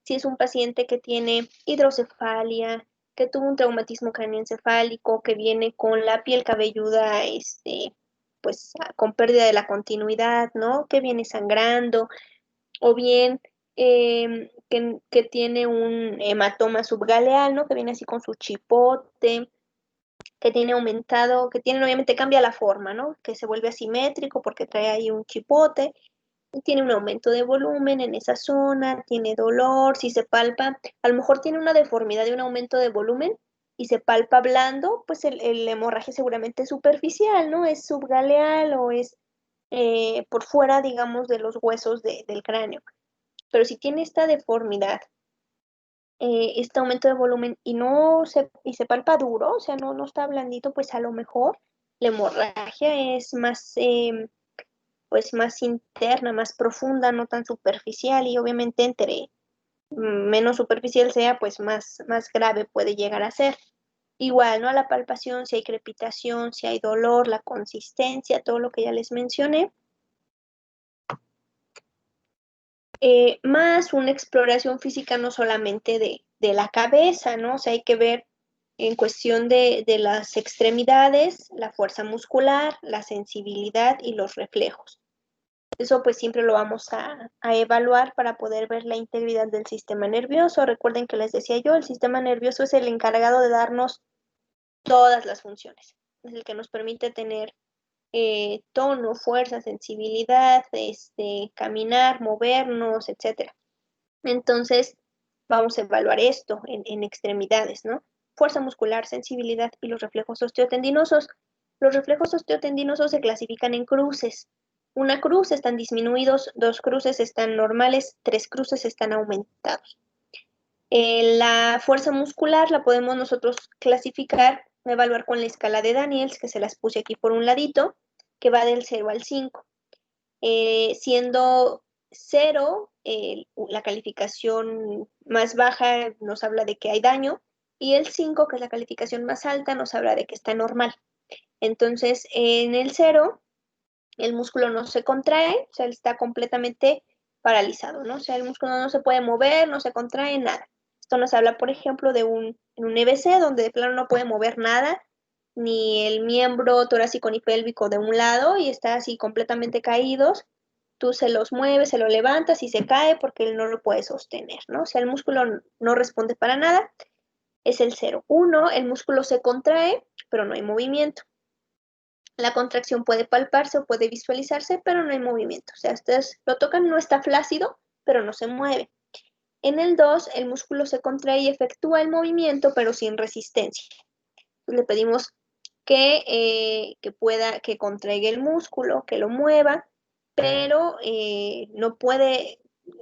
si es un paciente que tiene hidrocefalia, que tuvo un traumatismo craneoencefálico, que viene con la piel cabelluda, pues con pérdida de la continuidad, ¿no? Que viene sangrando, o bien que tiene un hematoma subgaleal, ¿no? Que viene así con su chipote, que tiene aumentado, que tiene obviamente cambia la forma, ¿no? Que se vuelve asimétrico porque trae ahí un chipote, tiene un aumento de volumen en esa zona, tiene dolor, si se palpa, a lo mejor tiene una deformidad de un aumento de volumen y se palpa blando, pues el hemorragia seguramente es superficial, ¿no? Es subgaleal o es por fuera, digamos, de los huesos del cráneo. Pero si tiene esta deformidad, este aumento de volumen y se palpa duro, o sea, no está blandito, pues a lo mejor la hemorragia es más pues más interna, más profunda, no tan superficial y obviamente entre menos superficial sea, pues más grave puede llegar a ser. Igual, ¿no? A la palpación, si hay crepitación, si hay dolor, la consistencia, todo lo que ya les mencioné. Más una exploración física no solamente de la cabeza, ¿no? O sea, hay que ver en cuestión de las extremidades, la fuerza muscular, la sensibilidad y los reflejos. Eso pues siempre lo vamos a evaluar para poder ver la integridad del sistema nervioso. Recuerden que les decía yo, el sistema nervioso es el encargado de darnos todas las funciones. Es el que nos permite tener tono, fuerza, sensibilidad, caminar, movernos, etc. Entonces, vamos a evaluar esto en extremidades, ¿no? Fuerza muscular, sensibilidad y los reflejos osteotendinosos. Los reflejos osteotendinosos se clasifican en cruces. Una cruz están disminuidos, 2 cruces están normales, 3 cruces están aumentados. La fuerza muscular la podemos nosotros clasificar, evaluar con la escala de Daniels, que se las puse aquí por un ladito, que va del 0 al 5. Siendo 0, la calificación más baja nos habla de que hay daño, y el 5, que es la calificación más alta, nos habla de que está normal. Entonces, en el 0, el músculo no se contrae, o sea, está completamente paralizado, ¿no? O sea, el músculo no se puede mover, no se contrae, nada. Esto nos habla, por ejemplo, de un EBC, donde de plano no puede mover nada, ni el miembro torácico ni pélvico de un lado, y está así completamente caídos. Tú se los mueves, se lo levantas y se cae porque él no lo puede sostener, ¿no? O sea, el músculo no responde para nada. Es el 0. 1, el músculo se contrae, pero no hay movimiento. La contracción puede palparse o puede visualizarse, pero no hay movimiento. O sea, ustedes lo tocan, no está flácido, pero no se mueve. En el 2, el músculo se contrae y efectúa el movimiento, pero sin resistencia. Entonces, le pedimos que contraiga el músculo, que lo mueva, pero no puede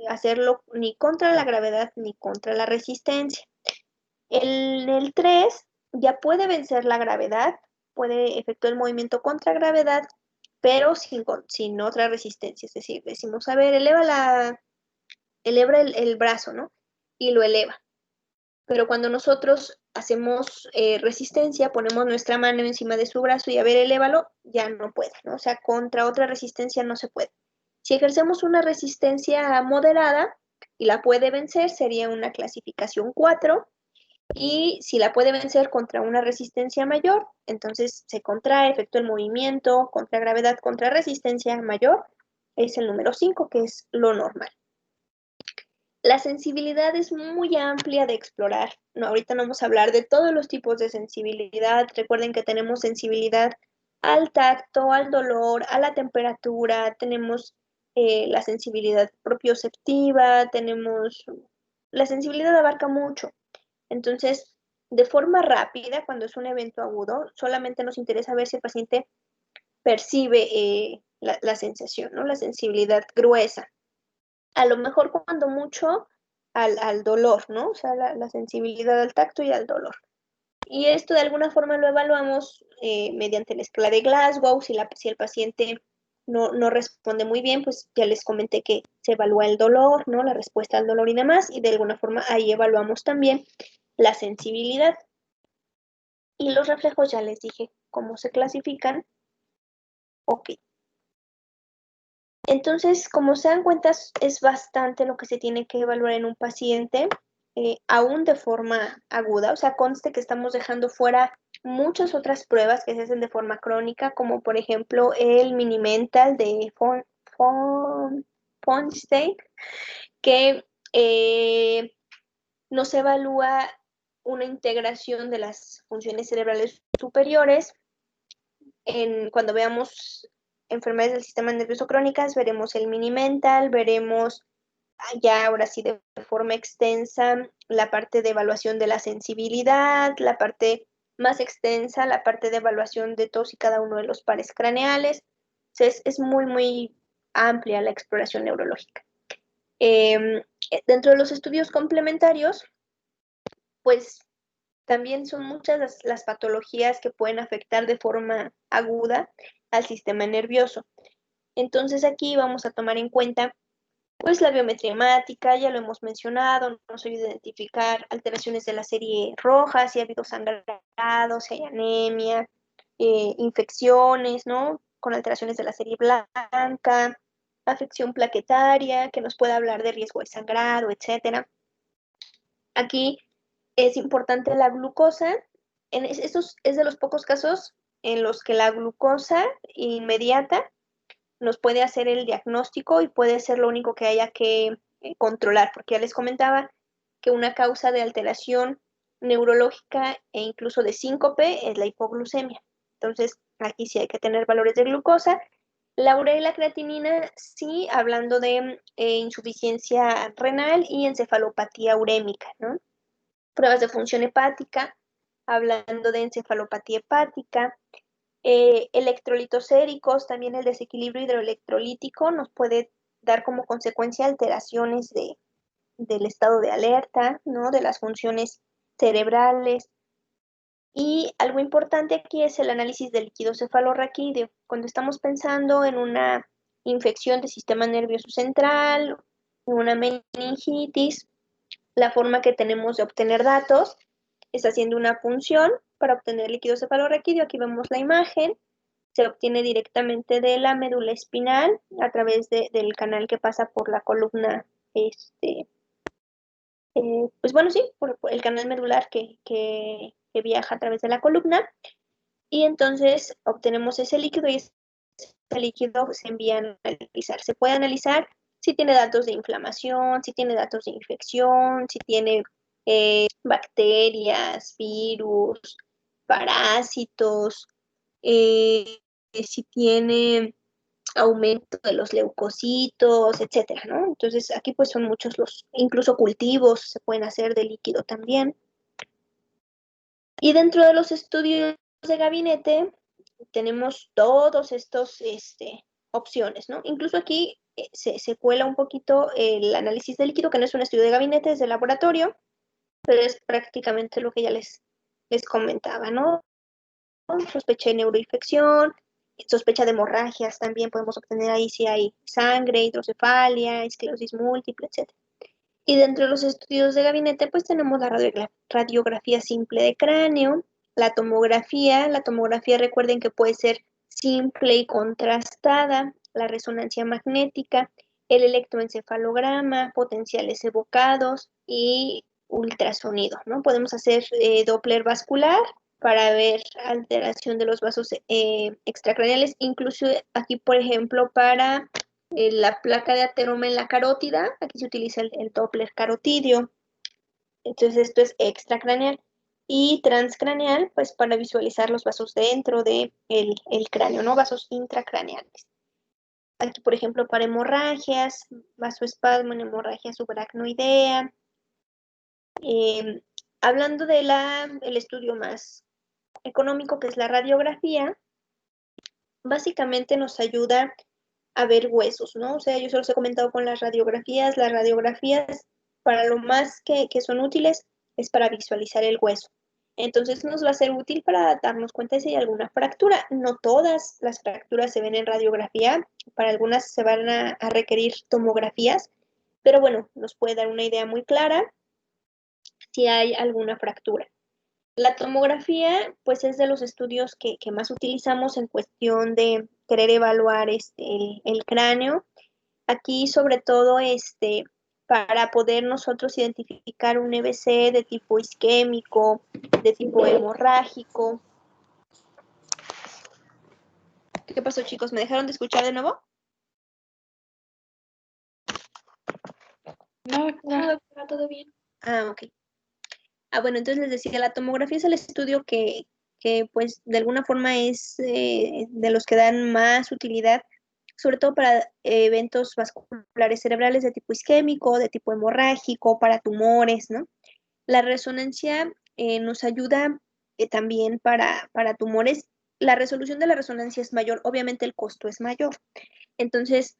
hacerlo ni contra la gravedad ni contra la resistencia. En el 3 ya puede vencer la gravedad, puede efectuar el movimiento contra gravedad, pero sin otra resistencia. Es decir, decimos, a ver, eleva el brazo, ¿no? Y lo eleva. Pero cuando nosotros hacemos resistencia, ponemos nuestra mano encima de su brazo y a ver, elévalo, ya no puede, ¿no? O sea, contra otra resistencia no se puede. Si ejercemos una resistencia moderada y la puede vencer, sería una clasificación 4. y si la puede vencer contra una resistencia mayor, entonces se contrae, efectúa el movimiento contra gravedad, contra resistencia mayor, es el número 5, que es lo normal. La sensibilidad es muy amplia de explorar. No, ahorita no vamos a hablar de todos los tipos de sensibilidad. Recuerden que tenemos sensibilidad al tacto, al dolor, a la temperatura, tenemos la sensibilidad propioceptiva, tenemos... La sensibilidad abarca mucho. Entonces, de forma rápida, cuando es un evento agudo, solamente nos interesa ver si el paciente percibe la sensación, ¿no? La sensibilidad gruesa. A lo mejor cuando mucho al dolor, ¿no? O sea, la sensibilidad al tacto y al dolor. Y esto de alguna forma lo evaluamos mediante la escala de Glasgow. Si el paciente no responde muy bien, pues ya les comenté que se evalúa el dolor, ¿no? La respuesta al dolor y demás. Y de alguna forma ahí evaluamos también la sensibilidad. Y los reflejos ya les dije cómo se clasifican. Ok. Entonces, como se dan cuenta, es bastante lo que se tiene que evaluar en un paciente, aún de forma aguda. O sea, conste que estamos dejando fuera muchas otras pruebas que se hacen de forma crónica, como por ejemplo el mini mental de Feinstein, que nos evalúa una integración de las funciones cerebrales superiores. Cuando veamos enfermedades del sistema nervioso crónicas, veremos el mini mental, veremos ya ahora sí de forma extensa la parte de evaluación de la sensibilidad, la parte más extensa, la parte de evaluación de todos y cada uno de los pares craneales. Es muy, muy amplia la exploración neurológica. Dentro de los estudios complementarios, pues también son muchas las patologías que pueden afectar de forma aguda al sistema nervioso. Entonces aquí vamos a tomar en cuenta pues la biometría hemática, ya lo hemos mencionado, nos ayuda a identificar alteraciones de la serie roja, si ha habido sangrado, si hay anemia, infecciones, ¿no? Con alteraciones de la serie blanca, afección plaquetaria, que nos puede hablar de riesgo de sangrado, etcétera. Aquí es importante la glucosa. Estos es de los pocos casos en los que la glucosa inmediata nos puede hacer el diagnóstico y puede ser lo único que haya que controlar, porque ya les comentaba que una causa de alteración neurológica e incluso de síncope es la hipoglucemia. Entonces, aquí sí hay que tener valores de glucosa. La urea y la creatinina, sí, hablando de insuficiencia renal y encefalopatía urémica, ¿no? Pruebas de función hepática, hablando de encefalopatía hepática, electrolitos séricos, también el desequilibrio hidroelectrolítico nos puede dar como consecuencia alteraciones del estado de alerta, ¿no? De las funciones cerebrales. Y algo importante aquí es el análisis del líquido cefalorraquídeo. Cuando estamos pensando en una infección del sistema nervioso central, en una meningitis, la forma que tenemos de obtener datos es haciendo una punción para obtener líquido cefalorraquídeo. Aquí vemos la imagen, se obtiene directamente de la médula espinal a través del canal que pasa por la columna, pues bueno, sí, por el canal medular que viaja a través de la columna. Y entonces obtenemos ese líquido y ese líquido se envía a analizar. Se puede analizar si tiene datos de inflamación, si tiene datos de infección, si tiene bacterias, virus, parásitos, si tiene aumento de los leucocitos, etcétera, ¿no? Entonces aquí pues son muchos incluso cultivos se pueden hacer de líquido también. Y dentro de los estudios de gabinete tenemos todos estos opciones, ¿no? Incluso aquí se cuela un poquito el análisis de líquido, que no es un estudio de gabinete, es de laboratorio, pero es prácticamente lo que ya les comentaba, ¿no? Sospecha de neuroinfección, sospecha de hemorragias, también podemos obtener ahí si hay sangre, hidrocefalia, esclerosis múltiple, etc. Y dentro de los estudios de gabinete, pues tenemos la radiografía simple de cráneo, la tomografía recuerden que puede ser simple y contrastada, la resonancia magnética, el electroencefalograma, potenciales evocados y ultrasonido, ¿no? Podemos hacer Doppler vascular para ver alteración de los vasos extracraneales, incluso aquí, por ejemplo, para la placa de ateroma en la carótida, aquí se utiliza el Doppler carotidio. Entonces esto es extracraneal. Y transcraneal, pues para visualizar los vasos dentro del el cráneo, ¿no? Vasos intracraneales. Aquí, por ejemplo, para hemorragias, vasoespasmo en hemorragia subaracnoidea. Hablando de el estudio más económico, que es la radiografía, básicamente nos ayuda a ver huesos, ¿no? O sea, yo se los he comentado con las radiografías para lo más que son útiles es para visualizar el hueso. Entonces nos va a ser útil para darnos cuenta si hay alguna fractura. No todas las fracturas se ven en radiografía, para algunas se van a requerir tomografías, pero bueno, nos puede dar una idea muy clara si hay alguna fractura. La tomografía, pues es de los estudios que más utilizamos en cuestión de querer evaluar el cráneo. Aquí, sobre todo, para poder nosotros identificar un EBC de tipo isquémico, de tipo hemorrágico. ¿Qué pasó, chicos? ¿Me dejaron de escuchar de nuevo? No, doctora, todo bien. Ah, ok. Bueno, entonces les decía, la tomografía es el estudio que pues de alguna forma es de los que dan más utilidad, sobre todo para eventos vasculares cerebrales de tipo isquémico, de tipo hemorrágico, para tumores, ¿no? La resonancia nos ayuda también para tumores. La resolución de la resonancia es mayor, obviamente el costo es mayor. Entonces,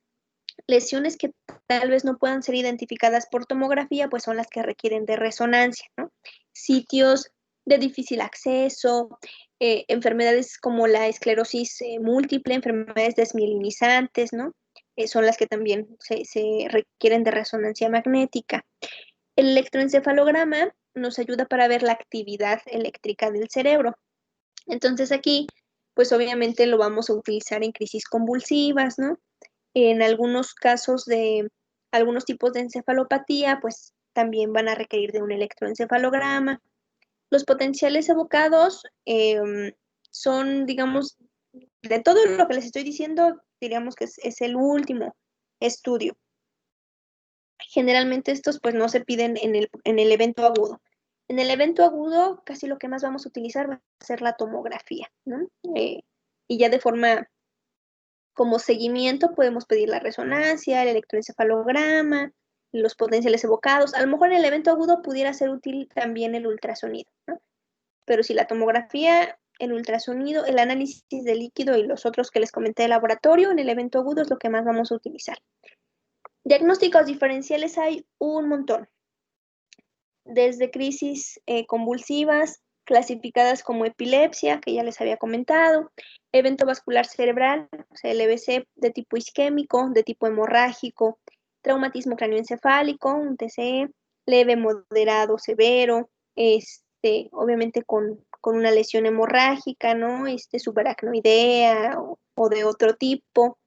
lesiones que tal vez no puedan ser identificadas por tomografía, pues son las que requieren de resonancia, ¿no? Sitios de difícil acceso, enfermedades como la esclerosis múltiple, enfermedades desmielinizantes, ¿no? Son las que también se requieren de resonancia magnética. El electroencefalograma nos ayuda para ver la actividad eléctrica del cerebro. Entonces aquí, pues obviamente lo vamos a utilizar en crisis convulsivas, ¿no? En algunos casos de algunos tipos de encefalopatía, pues también van a requerir de un electroencefalograma. Los potenciales evocados son, digamos, de todo lo que les estoy diciendo, diríamos que es el último estudio. Generalmente estos pues no se piden en el evento agudo. En el evento agudo casi lo que más vamos a utilizar va a ser la tomografía, ¿no? Y ya de forma como seguimiento podemos pedir la resonancia, el electroencefalograma, los potenciales evocados. A lo mejor en el evento agudo pudiera ser útil también el ultrasonido, ¿no? Pero si la tomografía, el ultrasonido, el análisis de líquido y los otros que les comenté de laboratorio, en el evento agudo es lo que más vamos a utilizar. Diagnósticos diferenciales hay un montón. Desde crisis convulsivas, clasificadas como epilepsia, que ya les había comentado, evento vascular cerebral, o sea, el EBC de tipo isquémico, de tipo hemorrágico, traumatismo cráneoencefálico, un TCE, leve, moderado, severo, obviamente con una lesión hemorrágica, ¿no? Subaracnoidea o de otro tipo,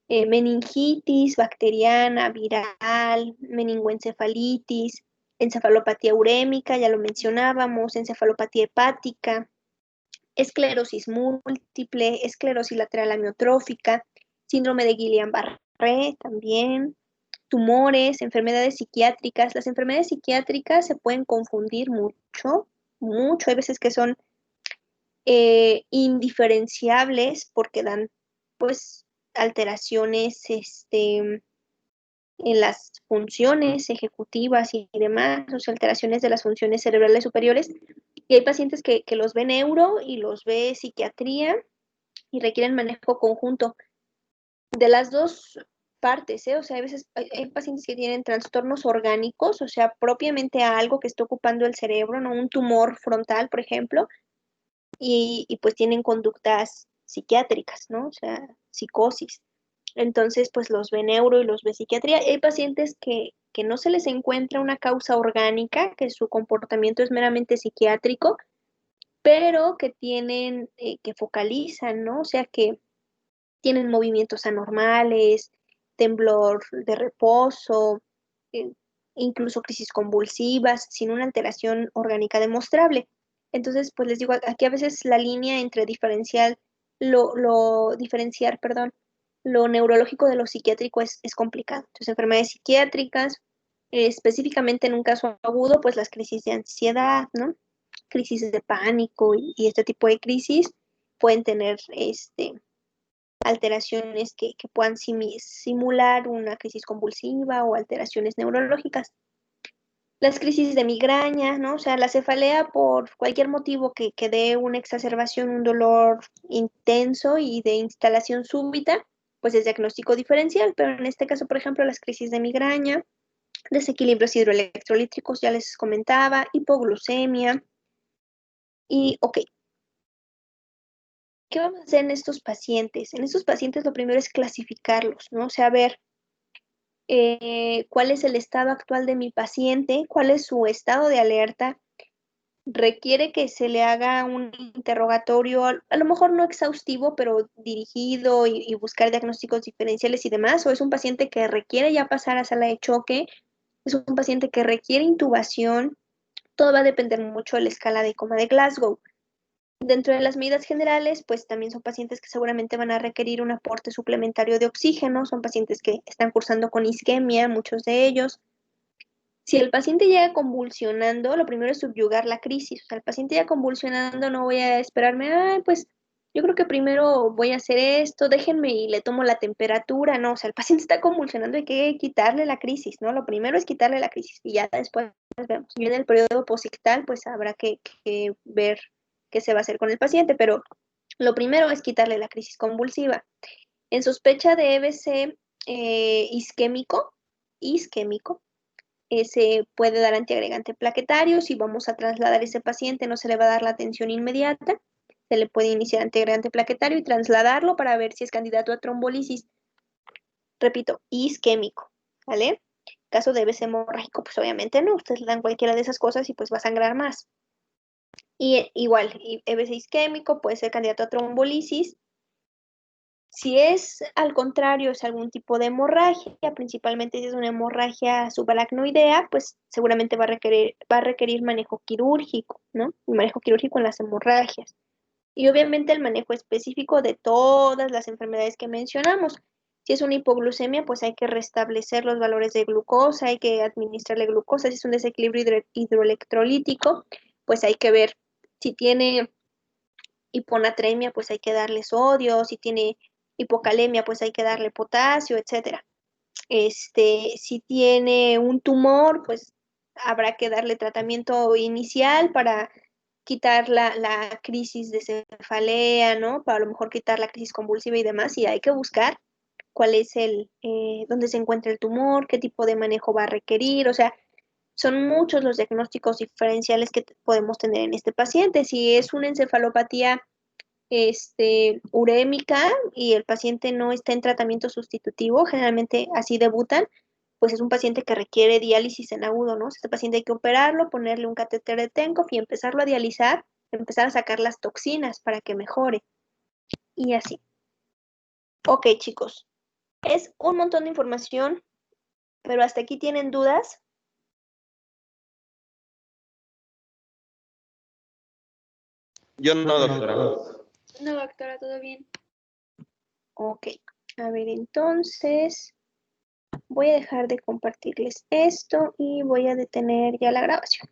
meningitis bacteriana, viral, meningoencefalitis, encefalopatía urémica, ya lo mencionábamos, encefalopatía hepática, esclerosis múltiple, esclerosis lateral amiotrófica, síndrome de Guillain-Barré también, tumores, enfermedades psiquiátricas. Las enfermedades psiquiátricas se pueden confundir mucho, mucho. Hay veces que son indiferenciables porque dan, pues, alteraciones, en las funciones ejecutivas y demás, o sea, alteraciones de las funciones cerebrales superiores. Y hay pacientes que los ve neuro y los ve psiquiatría y requieren manejo conjunto de las dos partes, ¿eh? O sea, a veces hay pacientes que tienen trastornos orgánicos, o sea, propiamente a algo que está ocupando el cerebro, ¿no? Un tumor frontal, por ejemplo, y pues tienen conductas psiquiátricas, ¿no? O sea, psicosis. Entonces, pues los ve neuro y los ve psiquiatría. Y hay pacientes que no se les encuentra una causa orgánica, que su comportamiento es meramente psiquiátrico, pero que tienen, que focalizan, ¿no? O sea, que tienen movimientos anormales, temblor de reposo, eh, incluso crisis convulsivas, sin una alteración orgánica demostrable. Entonces, pues les digo, aquí a veces la línea entre diferenciar, perdón, lo neurológico de lo psiquiátrico es complicado. Entonces, enfermedades psiquiátricas, específicamente en un caso agudo, pues las crisis de ansiedad, ¿no? Crisis de pánico y este tipo de crisis pueden tener alteraciones que puedan simular una crisis convulsiva o alteraciones neurológicas. Las crisis de migraña, ¿no? O sea, la cefalea por cualquier motivo que dé una exacerbación, un dolor intenso y de instalación súbita, pues es diagnóstico diferencial, pero en este caso, por ejemplo, las crisis de migraña, desequilibrios hidroelectrolíticos, ya les comentaba, hipoglucemia. Y, ok, ¿qué vamos a hacer en estos pacientes? En estos pacientes lo primero es clasificarlos, ¿no? O sea, ver cuál es el estado actual de mi paciente, cuál es su estado de alerta. Requiere que se le haga un interrogatorio, a lo mejor no exhaustivo, pero dirigido y buscar diagnósticos diferenciales y demás, o es un paciente que requiere ya pasar a sala de choque, es un paciente que requiere intubación, todo va a depender mucho de la escala de coma de Glasgow. Dentro de las medidas generales, pues también son pacientes que seguramente van a requerir un aporte suplementario de oxígeno, son pacientes que están cursando con isquemia, muchos de ellos. Si el paciente llega convulsionando, lo primero es subyugar la crisis. O sea, el paciente ya convulsionando, no voy a esperarme, ay, pues yo creo que primero voy a hacer esto, déjenme y le tomo la temperatura. No, o sea, el paciente está convulsionando, hay que quitarle la crisis, ¿no? Lo primero es quitarle la crisis y ya después vemos. Y en el periodo posictal, pues habrá que ver qué se va a hacer con el paciente, pero lo primero es quitarle la crisis convulsiva. En sospecha de EBC isquémico, se puede dar antiagregante plaquetario. Si vamos a trasladar a ese paciente, no se le va a dar la atención inmediata. Se le puede iniciar antiagregante plaquetario y trasladarlo para ver si es candidato a trombolisis. Repito, isquémico, ¿vale? Caso de EBC hemorrágico, pues obviamente no. Ustedes le dan cualquiera de esas cosas y pues va a sangrar más. Y igual, EBC isquémico puede ser candidato a trombolisis. Si es al contrario, es algún tipo de hemorragia, principalmente si es una hemorragia subaracnoidea, pues seguramente va a requerir manejo quirúrgico, ¿no? El manejo quirúrgico en las hemorragias. Y obviamente el manejo específico de todas las enfermedades que mencionamos. Si es una hipoglucemia, pues hay que restablecer los valores de glucosa, hay que administrarle glucosa. Si es un desequilibrio hidroelectrolítico, pues hay que ver si tiene hiponatremia, pues hay que darle sodio, si tiene hipocalemia, pues hay que darle potasio, etcétera. Si tiene un tumor, pues habrá que darle tratamiento inicial para quitar la crisis de cefalea, ¿no? Para a lo mejor quitar la crisis convulsiva y demás, y hay que buscar cuál es dónde se encuentra el tumor, qué tipo de manejo va a requerir, o sea, son muchos los diagnósticos diferenciales que podemos tener en este paciente. Si es una encefalopatía urémica y el paciente no está en tratamiento sustitutivo, generalmente así debutan, pues es un paciente que requiere diálisis en agudo, ¿no? Este paciente hay que operarlo, ponerle un catéter de Tenkov y empezarlo a dializar, empezar a sacar las toxinas para que mejore. Y así. Ok, chicos. Es un montón de información, pero hasta aquí tienen dudas. Yo no, doctora. No, doctora, todo bien. Ok. A ver, entonces voy a dejar de compartirles esto y voy a detener ya la grabación.